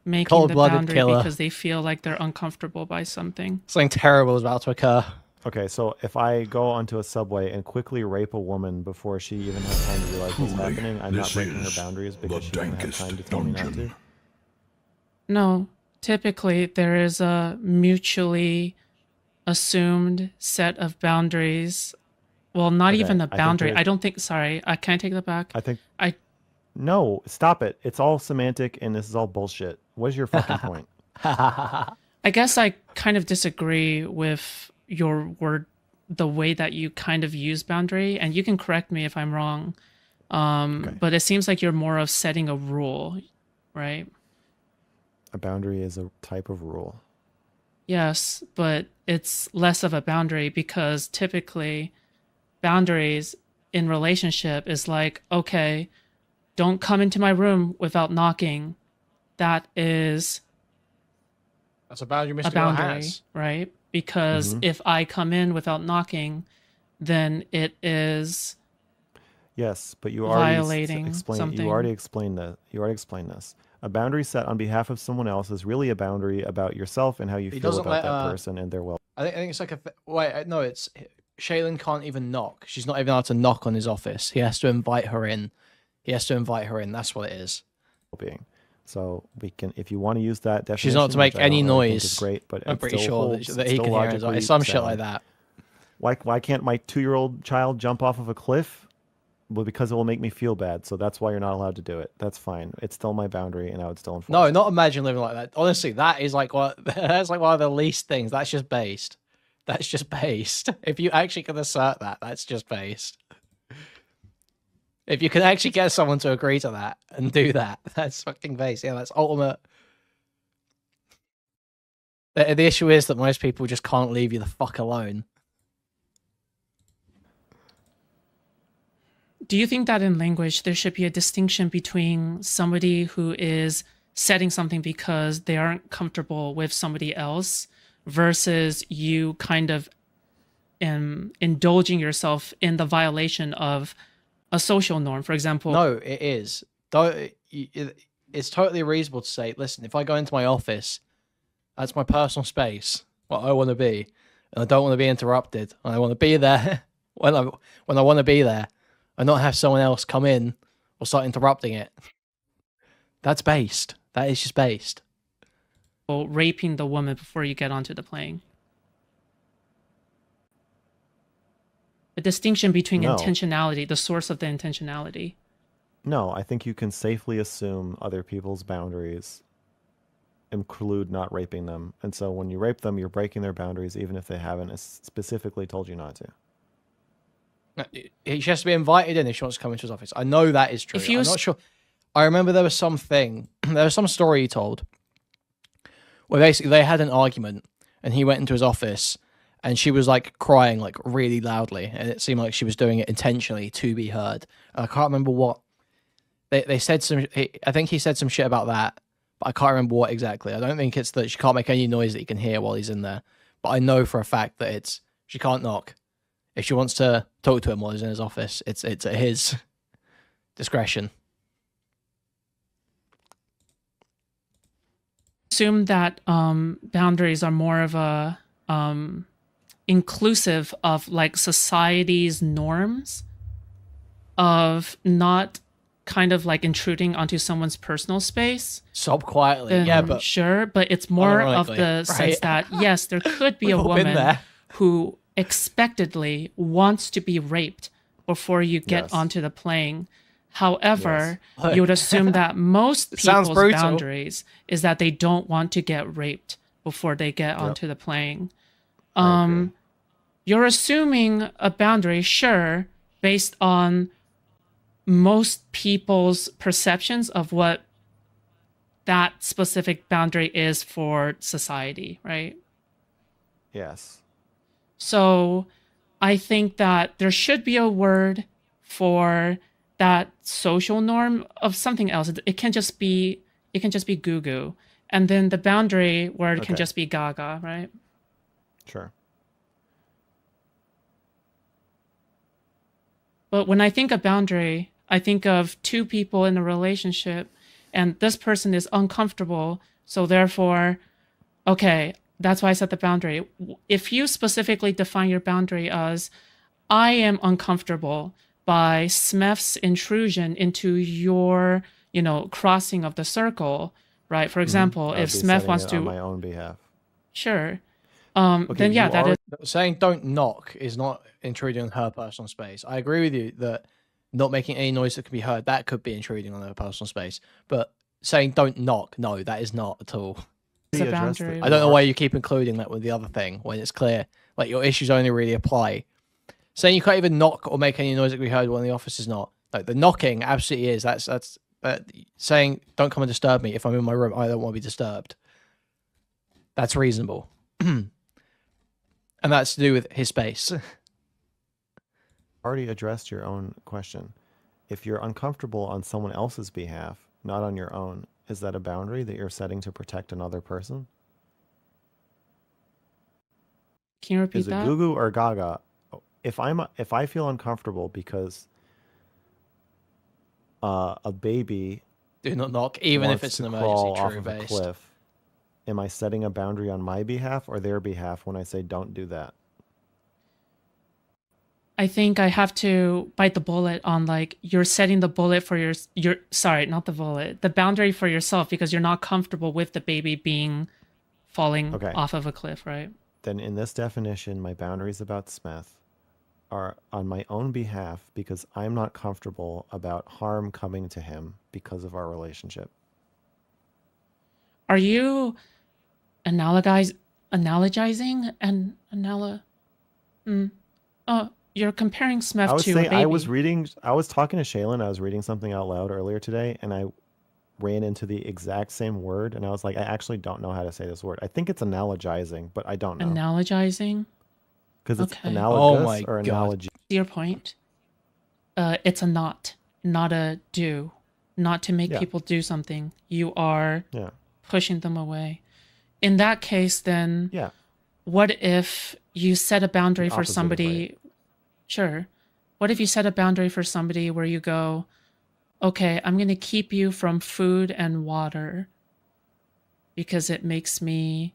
Making the Cold-blooded boundary killer. because they feel like they're uncomfortable by something. Something terrible is about to occur. Okay, so if I go onto a subway and quickly rape a woman before she even has time to realize what's happening, I'm not breaking her boundaries because she doesn't have time to tell me not to. No, typically there is a mutually assumed set of boundaries. Well, not Okay, even a I think boundary. there's- I don't think. Sorry, I can't take that back. I think. I No, stop it. It's all semantic and this is all bullshit. What is your fucking point? I guess I kind of disagree with your word, the way that you kind of use boundary, and you can correct me if I'm wrong. But it seems like you're more of setting a rule, right? A boundary is a type of rule. Yes, but it's less of a boundary because typically boundaries in relationship is like, okay, don't come into my room without knocking. That is That's a boundary a Mr. Girl boundary, has. right? Because if I come in without knocking, then it is Yes, but you already violating explained. something. You already explained that. You already explained this. A boundary set on behalf of someone else is really a boundary about yourself and how you He feel doesn't about let, that person and their well. I think it's like a wait. No, it's Shaylin can't even knock. She's not even allowed to knock on his office. He has to invite her in. He has to invite her in. That's what it is. Being. So we can, if you want to use that definition, She's not to make which I don't any really think noise. is great, but I'm it pretty still sure holds, that he still can hear it. logically It's some shit like sound. that. Why can't my 2-year-old child jump off of a cliff? Well, because it will make me feel bad. So that's why you're not allowed to do it. That's fine. It's still my boundary, and I would still enforce. No, it. not imagine living like that. Honestly, that is like what that's like one of the least things. That's just based. That's just based. If you actually can assert that, that's just based. If you can actually get someone to agree to that and do that, that's fucking based. Yeah, that's ultimate. The issue is that most people just can't leave you the fuck alone. do you think that in language there should be a distinction between somebody who is setting something because they aren't comfortable with somebody else versus you kind of indulging yourself in the violation of a social norm, for example? No, it is. It's totally reasonable to say, listen, if I go into my office, that's my personal space, what I want to be, and I don't want to be interrupted. I want to be there when I want to be there, and not have someone else come in or start interrupting it. That's based. That is just based. Or raping the woman before you get onto the plane. A distinction between No. intentionality, the source of the intentionality. No, I think you can safely assume other people's boundaries include not raping them. And so when you rape them, you're breaking their boundaries, even if they haven't specifically told you not to. She has to be invited in if she wants to come into his office. I know that is true. I'm not sure. I remember there was some story he told where basically they had an argument and he went into his office and she was like crying like really loudly and it seemed like she was doing it intentionally to be heard. I can't remember what they said. I think he said some shit about that, but I can't remember what exactly. I don't think it's that she can't make any noise that you can hear while he's in there, but I know for a fact that she can't knock. If she wants to talk to him while he's in his office, it's at his discretion. Assume that boundaries are more of a inclusive of like society's norms of not kind of like intruding onto someone's personal space. Sob quietly, yeah, but sure, but it's more of the sense that yes, there could be a woman who expectedly wants to be raped before you get onto the plane. However, you would assume that most people's boundaries is that they don't want to get raped before they get onto the plane. You're assuming a boundary, sure, based on most people's perceptions of what that specific boundary is for society, right? Yes. So I think that there should be a word for that social norm of something else. It can just be goo goo. And then the boundary word can just be gaga, right? Sure. But when I think of boundary, I think of two people in a relationship and this person is uncomfortable. So therefore, okay, that's why I set the boundary. If you specifically define your boundary as, I am uncomfortable by Smeth's intrusion into your, crossing of the circle, right? For example, if Smith wants to... on my own behalf. Sure. Then yeah, that is... Saying don't knock is not intruding on her personal space. I agree with you that not making any noise that can be heard, that could be intruding on her personal space. But saying don't knock, no, that is not at all. It's a boundary. I don't know why you keep including that with the other thing when it's clear. Like your issues only really apply. Saying you can't even knock or make any noise that can be heard when the office is not. Like the knocking absolutely is. That's saying don't come and disturb me if I'm in my room. I don't want to be disturbed. That's reasonable. And that's to do with his space. Already addressed your own question. If you're uncomfortable on someone else's behalf, not on your own, is that a boundary that you're setting to protect another person? Can you repeat is that? Is it goo-goo or gaga? If I feel uncomfortable because a baby do not knock, even if it's an emergency, off of a based. cliff, am I setting a boundary on my behalf or their behalf when I say don't do that? I think I have to bite the bullet on like you're setting the bullet for your sorry, not the bullet, the boundary for yourself because you're not comfortable with the baby falling off of a cliff, right? Then in this definition, my boundaries about Smith are on my own behalf because I'm not comfortable about harm coming to him because of our relationship. Are you analogizing and you're comparing Smith to a baby. I was talking to Shaylin, I was reading something out loud earlier today, and I ran into the exact same word, and I was like, I actually don't know how to say this word. I think it's analogizing, but I don't know. Analogizing? Because it's analogous or analogy. Your point. it's a not a do, not to make Yeah. people do something. You are Yeah. pushing them away. In that case, then Yeah. what if you set a boundary The for opposite of somebody? Sure. What if you set a boundary for somebody where you go, okay, I'm going to keep you from food and water because it makes me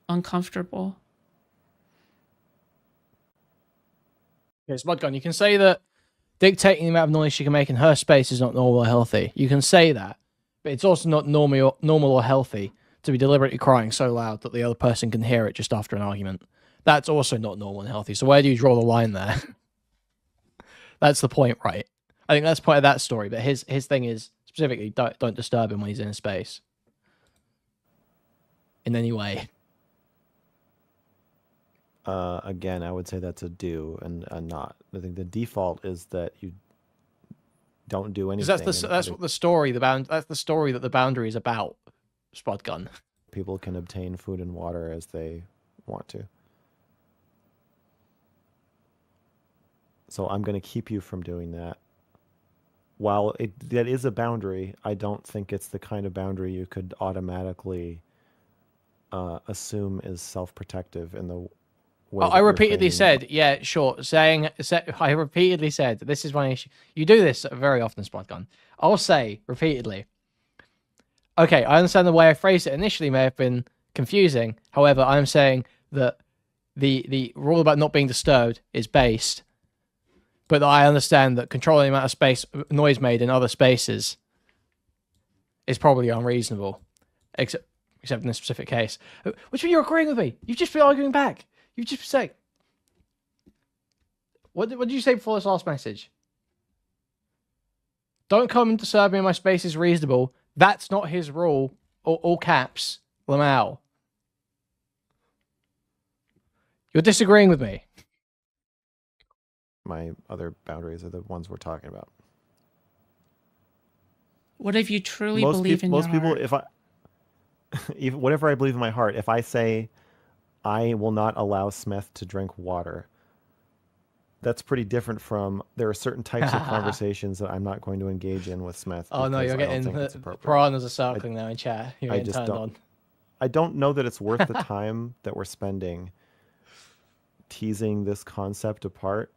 uncomfortable? Okay, Smudgun, you can say that dictating the amount of noise she can make in her space is not normal or healthy. You can say that, but it's also not normal or healthy to be deliberately crying so loud that the other person can hear it just after an argument. That's also not normal and healthy. So where do you draw the line there? That's the point, right? I think that's the point of that story. But his thing is specifically don't disturb him when he's in a space in any way. Again, I would say that's a do and a not. I think the default is that you don't do anything. Because that's what the story that's the story that the boundary is about. Spudgun. People can obtain food and water as they want to. So I'm going to keep you from doing that. While that is a boundary, I don't think it's the kind of boundary you could automatically assume is self-protective in the way. I repeatedly said, yeah, sure. I repeatedly said, this is my issue. You do this very often, Spudgun. I'll say repeatedly, okay, I understand the way I phrased it initially may have been confusing. However, I'm saying that the rule about not being disturbed is based, but I understand that controlling the amount of noise made in other spaces is probably unreasonable, except in this specific case. Which one you're agreeing with me? You've just been arguing back. You've just been saying. What did you say before this last message? Don't come and disturb me in my space is reasonable. That's not his rule. All caps. Lamau. You're disagreeing with me. My other boundaries are the ones we're talking about. What if you truly believe in your heart? Most people, even whatever I believe in my heart, if I say I will not allow Smith to drink water, that's pretty different from there are certain types of conversations that I'm not going to engage in with Smith. Oh no, you're getting the piranhas are circling now in chat. You're getting turned on. I don't know that it's worth the time that we're spending teasing this concept apart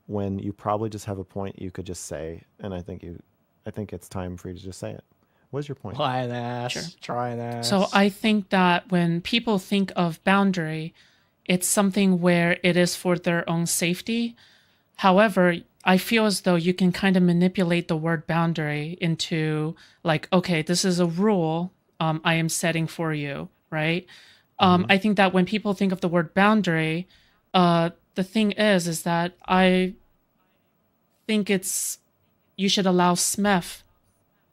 when you probably just have a point you could just say, and I think it's time for you to just say it. What's your point? Try an ass. So I think that when people think of boundary, it's something where it is for their own safety. However, I feel as though you can kind of manipulate the word boundary into like, okay, this is a rule I am setting for you, right? I think that when people think of the word boundary, the thing is that I think you should allow Smith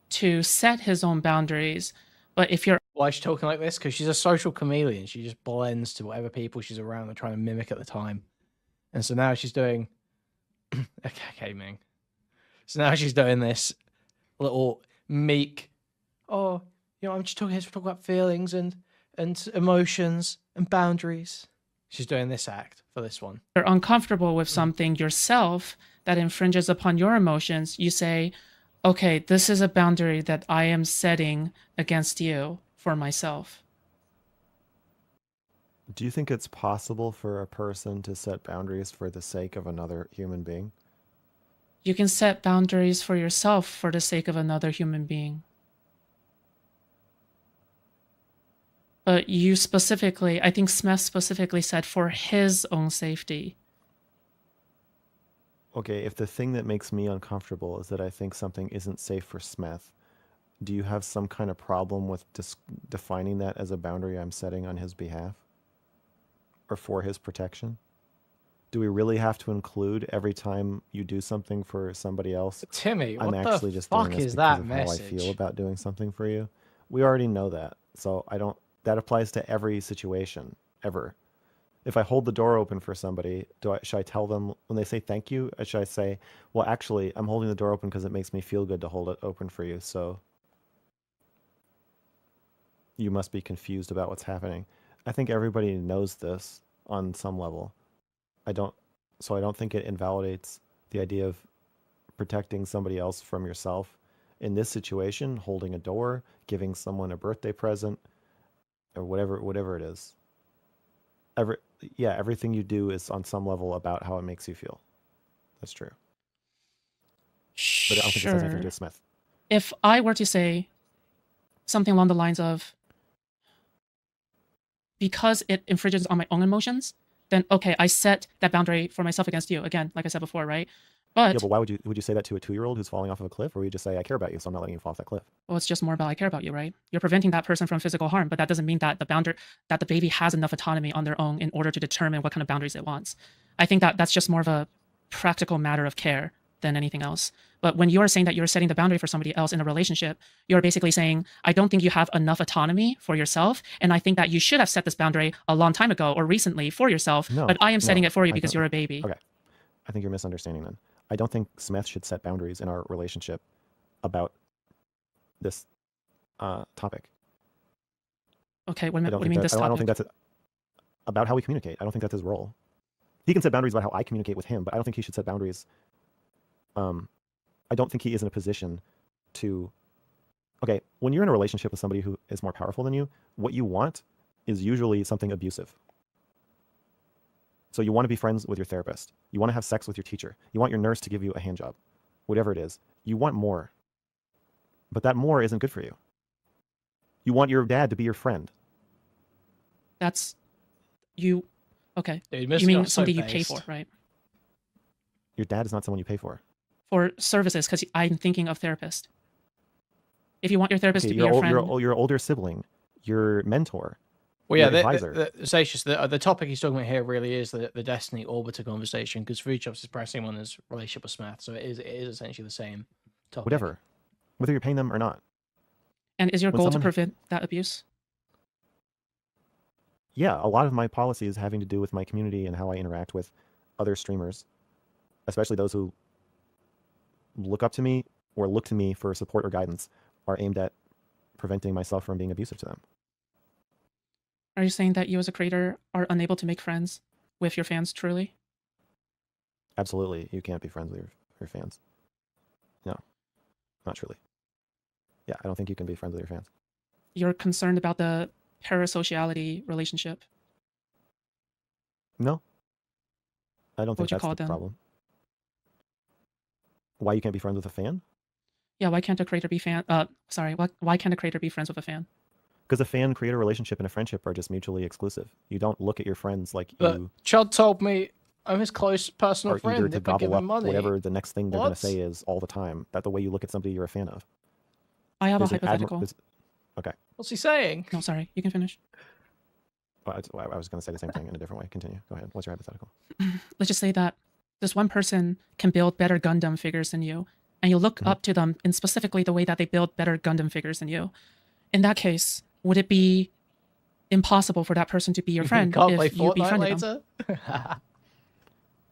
to set his own boundaries. But if you're... Why is she talking like this? Because she's a social chameleon. She just blends to whatever people she's around and trying to mimic at the time. And so now she's doing... okay, Ming. So now she's doing this little meek... Oh, I'm just talking here to talk about feelings and emotions and boundaries. She's doing this act for this one. You're uncomfortable with something yourself that infringes upon your emotions. You say, okay, this is a boundary that I am setting against you for myself. Do you think it's possible for a person to set boundaries for the sake of another human being? You can set boundaries for yourself for the sake of another human being. But you specifically, I think Smith specifically said for his own safety. Okay, if the thing that makes me uncomfortable is that I think something isn't safe for Smith, do you have some kind of problem with defining that as a boundary I'm setting on his behalf? Or for his protection? Do we really have to include every time you do something for somebody else? Timmy, what I'm actually the just fuck doing this is because that of message? how I feel about doing something for you. We already know that. So that applies to every situation, ever. If I hold the door open for somebody, should I tell them when they say thank you? Or should I say, well, actually, I'm holding the door open because it makes me feel good to hold it open for you. So you must be confused about what's happening. I think everybody knows this on some level. I don't think it invalidates the idea of protecting somebody else from yourself. In this situation, holding a door, giving someone a birthday present, or whatever it is. Everything you do is on some level about how it makes you feel. That's true. But I don't think it has anything to do with Smith. If I were to say something along the lines of, because it infringes on my own emotions, then okay, I set that boundary for myself against you. Again, like I said before, right? But why would you say that to a 2-year-old who's falling off of a cliff, or would you just say, I care about you, so I'm not letting you fall off that cliff? Well, it's just more about I care about you, right? You're preventing that person from physical harm, but that doesn't mean that the baby has enough autonomy on their own in order to determine what kind of boundaries it wants. I think that that's just more of a practical matter of care than anything else. But when you're saying that you're setting the boundary for somebody else in a relationship, you're basically saying, I don't think you have enough autonomy for yourself, and I think that you should have set this boundary a long time ago or recently for yourself, but I am setting it for you because you're a baby. Okay. I think you're misunderstanding then. I don't think Smith should set boundaries in our relationship about this topic. Okay, what do you mean this topic? I don't think that's about how we communicate. I don't think that's his role. He can set boundaries about how I communicate with him, but I don't think he should set boundaries. I don't think he is in a position to... Okay, when you're in a relationship with somebody who is more powerful than you, what you want is usually something abusive. So you want to be friends with your therapist. You want to have sex with your teacher. You want your nurse to give you a hand job. Whatever it is. You want more. But that more isn't good for you. You want your dad to be your friend. That's... You... Okay. Dude, you mean somebody you pay for, right? Your dad is not someone you pay for. For services, because I'm thinking of therapist. If you want your therapist to be your friend... Your older sibling. Your mentor. Well, yeah, the topic he's talking about here really is the Destiny Orbiter conversation, because Foodshops is pressing on his relationship with Smith, so it is essentially the same topic. Whatever. Whether you're paying them or not. And is your goal to prevent that abuse? Yeah, a lot of my policies having to do with my community and how I interact with other streamers, especially those who look up to me or look to me for support or guidance, are aimed at preventing myself from being abusive to them. Are you saying that you as a creator are unable to make friends with your fans truly? Absolutely. You can't be friends with your fans. No, not truly. Yeah, I don't think you can be friends with your fans. You're concerned about the parasociality relationship? No. I don't think that's the problem. Why you can't be friends with a fan? Yeah, why can't a creator be why can't a creator be friends with a fan? Because a fan-creator relationship and a friendship are just mutually exclusive. You don't look at your friends like you... Chud told me I'm his close personal friend. To gobble up whatever the next thing they're going to say is all the time. That's the way you look at somebody you're a fan of. I have a hypothetical. Okay. What's he saying? No, sorry. You can finish. Well, I was going to say the same thing in a different way. Continue. Go ahead. What's your hypothetical? Let's just say that this one person can build better Gundam figures than you, and you look up to them in specifically the way that they build better Gundam figures than you. In that case, would it be impossible for that person to be your friend if you befriended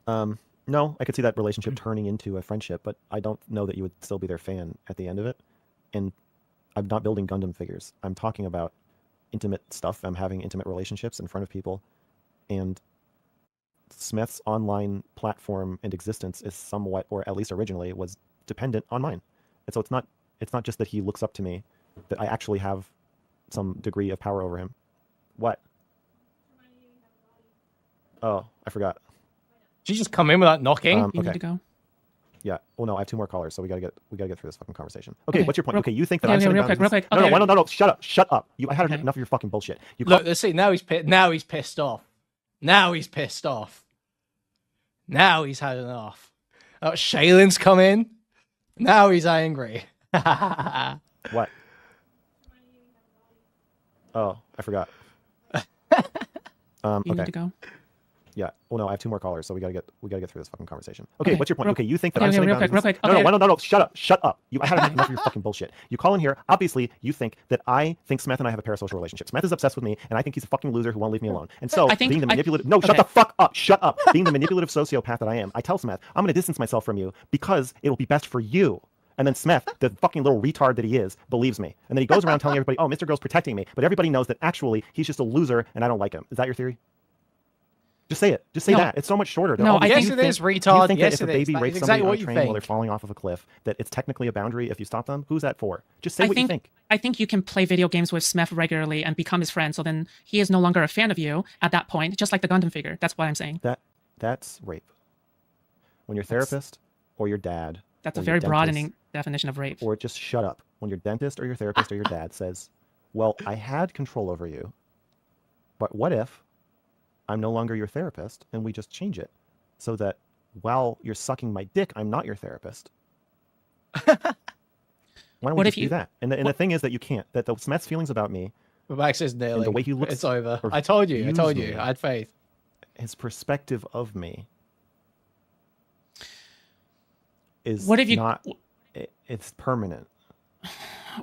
them? No, I could see that relationship turning into a friendship, but I don't know that you would still be their fan at the end of it. And I'm not building Gundam figures. I'm talking about intimate stuff. I'm having intimate relationships in front of people. And Smith's online platform and existence is somewhat, or at least originally, was dependent on mine. And so it's not just that he looks up to me, that I actually have some degree of power over him. What? Oh, I forgot. Did you just come in without knocking? You need to go. Yeah. Oh no, I have 2 more callers, so we gotta get through this fucking conversation. Okay, what's your point? Okay, you think that I'm real quick. No. Shut up. I had enough of your fucking bullshit. Look, let's see. Now he's pissed off. Now he's pissed off. Now he's had enough. Oh, Shaylin's come in. Now he's angry. What? Oh, I forgot. You need to go. Yeah. Oh no, I have 2 more callers, so we gotta get through this fucking conversation. Okay, what's your point? Okay, you think that I'm setting boundaries? Real quick. No. Shut up. I had enough of your fucking bullshit. You call in here. Obviously, you think that I think Smith and I have a parasocial relationship. Smith is obsessed with me, and I think he's a fucking loser who won't leave me alone. And so, being the manipulative, shut the fuck up. Shut up. Being the manipulative sociopath that I am, I tell Smith, I'm gonna distance myself from you because it'll be best for you. And then Smith, the fucking little retard that he is, believes me. And then he goes around telling everybody, oh, MrGirl's protecting me. But everybody knows that actually he's just a loser and I don't like him. Is that your theory? Just say it. Just say No. that. It's so much shorter. No, I Yes, think- it is, Do you retard. think Yes, that if it a is. baby That rapes is somebody exactly on a what you train while they're think. falling off of a cliff, that it's technically a boundary if you stop them? Who's that for? Just say what you think. I think you can play video games with Smith regularly and become his friend, so then he is no longer a fan of you at that point, just like the Gundam figure. That's what I'm saying. That's rape. When your therapist or your dad, That's a or your very dentist, broadening definition of rape. or just shut up. When your dentist or your therapist or your dad says, well, I had control over you, but what if I'm no longer your therapist and we just change it so that while you're sucking my dick, I'm not your therapist? Why don't we What just if you- do that? And the thing is that you can't. That the Smeth's feelings about me, But Max is and nailing. the way he looks, It's over. or I told you. I views told me, you. I had faith. his perspective of me is What if you- not. It's permanent.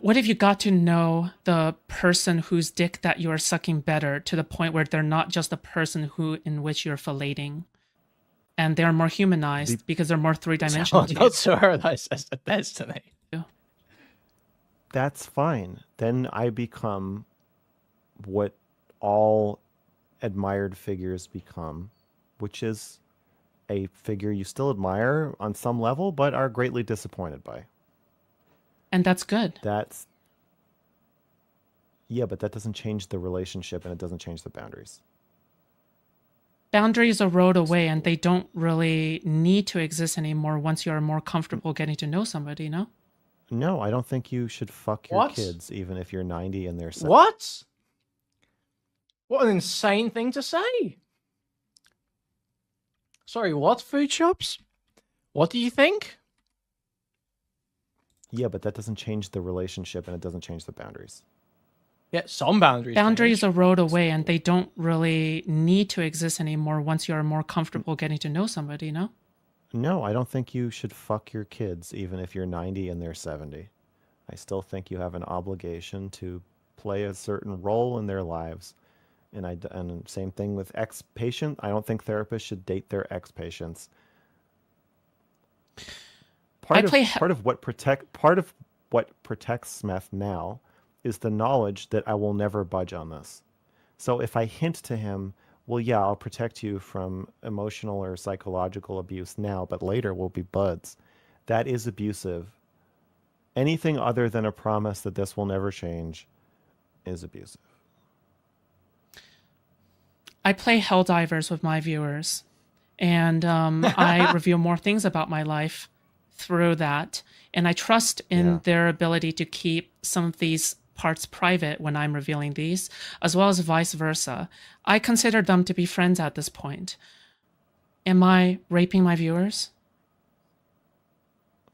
What if you got to know the person whose dick that you are sucking better to the point where they're not just the person in which you're filleting, and they're more humanized because they're more three-dimensional? to you? Not so her. That's a destiny. That's fine. Then I become what all admired figures become, which is a figure you still admire on some level, but are greatly disappointed by. And that's good. Yeah, but that doesn't change the relationship and it doesn't change the boundaries. Boundaries erode away, and they don't really need to exist anymore once you are more comfortable getting to know somebody, no? No, I don't think you should fuck your What? kids, even if you're 90 and they're 70. What? What an insane thing to say. Sorry, what? Foodshops? What do you think? Yeah, but that doesn't change the relationship and it doesn't change the boundaries. Yeah, some boundaries. Boundaries change. erode away, and they don't really need to exist anymore once you are more comfortable getting to know somebody, no? No, I don't think you should fuck your kids, even if you're 90 and they're 70. I still think you have an obligation to play a certain role in their lives. And same thing with ex-patient. I don't think therapists should date their ex-patients. Part of what protects Smith now is the knowledge that I will never budge on this. So if I hint to him, well, yeah, I'll protect you from emotional or psychological abuse now, but later we'll be buds. That is abusive. Anything other than a promise that this will never change is abusive. I play Helldivers with my viewers, and I reveal more things about my life through that, and I trust in their ability to keep some of these parts private when I'm revealing these, as well as vice versa. I consider them to be friends at this point. Am I raping my viewers?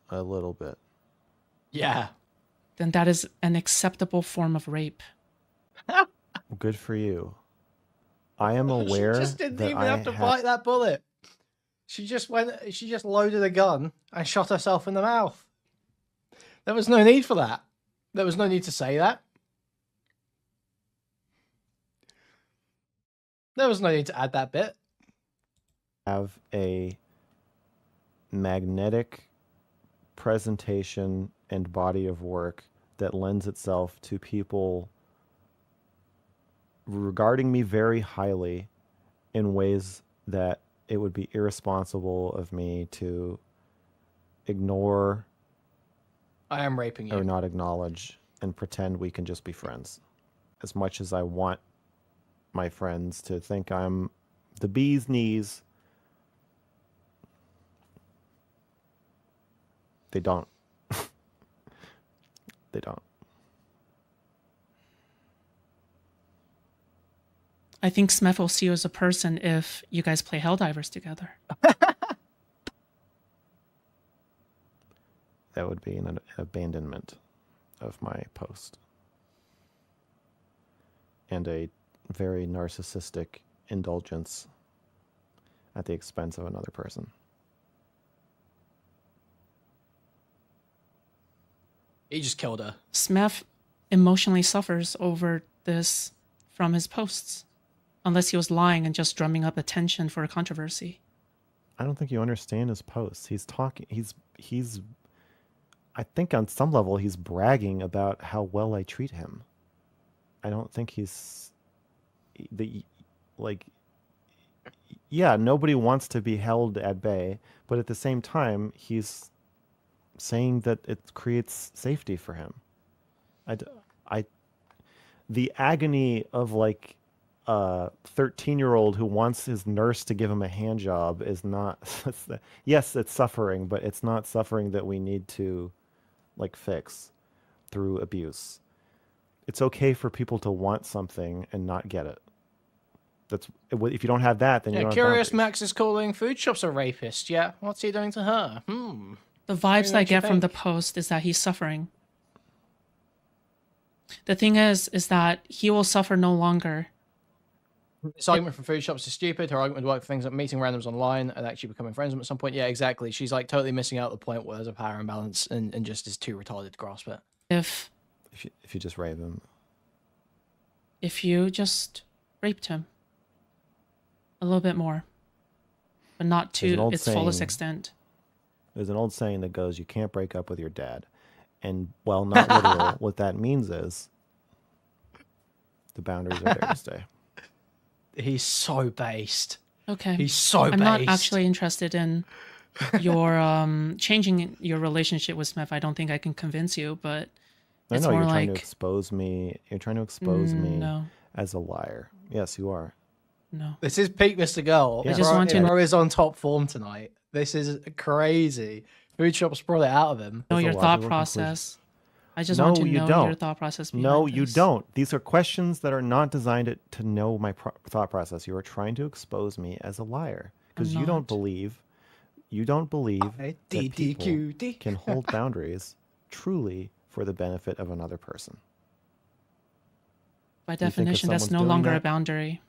A little bit. Yeah. Then that is an acceptable form of rape. Good for you. I am aware She just didn't that even I have to bite that bullet. She just loaded a gun and shot herself in the mouth. There was no need for that. There was no need to say that. There was no need to add that bit. have a magnetic presentation and body of work that lends itself to people regarding me very highly in ways that it would be irresponsible of me to ignore I am raping you. or not acknowledge and pretend we can just be friends. As much as I want my friends to think I'm the bee's knees, they don't. They don't. I think Smith will see you as a person if you guys play Helldivers together. That would be an abandonment of my post. And a very narcissistic indulgence at the expense of another person. He just killed her. Smith emotionally suffers over this from his posts, unless he was lying and just drumming up attention for a controversy. I don't think you understand his posts. He's talking, he's I think on some level he's bragging about how well I treat him. I don't think he's like yeah, nobody wants to be held at bay, but at the same time, he's saying that it creates safety for him. The agony of like a 13-year-old who wants his nurse to give him a hand job is not. Yes, it's suffering, but it's not suffering that we need to like fix through abuse. It's okay for people to want something and not get it. That's if you don't have that, then you don't have Curious boundaries. Max is calling Foodshops a rapist. Yeah, what's he doing to her? The vibes I What do you get from the think? post is that he's suffering. The thing is that he will suffer no longer. This argument from Foodshops is stupid. Her argument would work for things like meeting randoms online and actually becoming friends with them at some point. Yeah, exactly. She's like totally missing out the point where there's a power imbalance and just is too retarded to grasp it. If you just rape him. If you just raped him a little bit more, but not There's an to old its fullest saying- extent. There's an old saying that goes, "You can't break up with your dad," and while not literal, what that means is the boundaries are there to stay. He's so based. Okay. He's so I'm based. not actually interested in your changing your relationship with Smith. I don't think I can convince you, but I it's know more you're trying to like expose me. You're trying to expose me no. as a liar. Yes, you are. No. This is peak Mr. Girl. Yeah. I just want to Bro is on top form tonight. This is crazy. Foodshops brought it out of him. know That's a your thought logical process. I just No, want to you know don't. your thought process. No, behind you this. don't. These are questions that are not designed to know my thought process. You are trying to expose me as a liar because I'm you don't not. believe that people DDQD. can hold boundaries truly for the benefit of another person. By Do you think if definition, that's someone's no doing longer a that- boundary.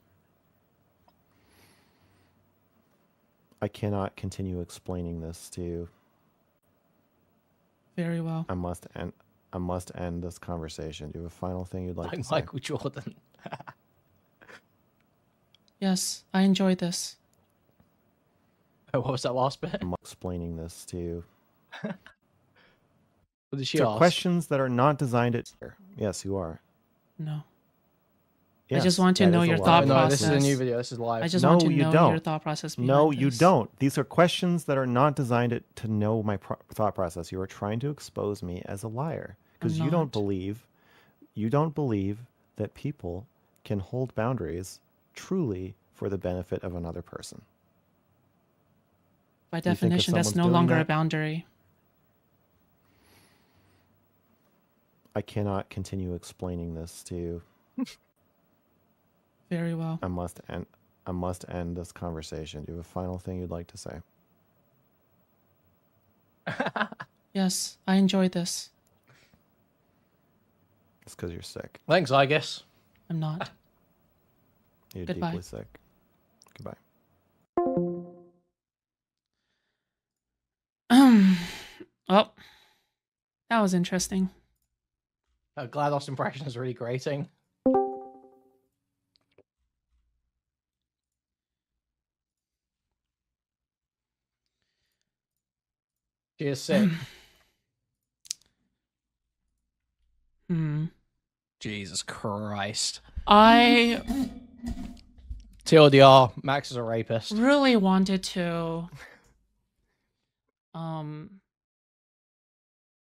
I cannot continue explaining this to you. Very well. I must end this conversation. Do you have a final thing you'd like to Like say? Michael Jordan. Yes, I enjoyed this. Oh, what was that last bit? I'm explaining this to you. What did she These are ask? questions that are not designed to. Yes, you are. No. I Yes, just want to that know is a your lie. thought No, process. this is a new video. This is live. I just No, want to you know don't. your thought process. No, behind you this. don't. These are questions that are not designed to know my thought process. You are trying to expose me as a liar because I'm you don't not. believe that people can hold boundaries truly for the benefit of another person. By Do you think if definition, that's someone's no doing longer a that- boundary. I cannot continue explaining this to you. Very well. I must end this conversation. Do you have a final thing you'd like to say? Yes, I enjoyed this. It's because you're sick. Thanks, I guess. I'm not. You're Goodbye. deeply sick. Goodbye. Well, that was interesting. GLaDOS impression is really grating. She is sick. Jesus Christ. I TLDR, Max is a rapist. really wanted to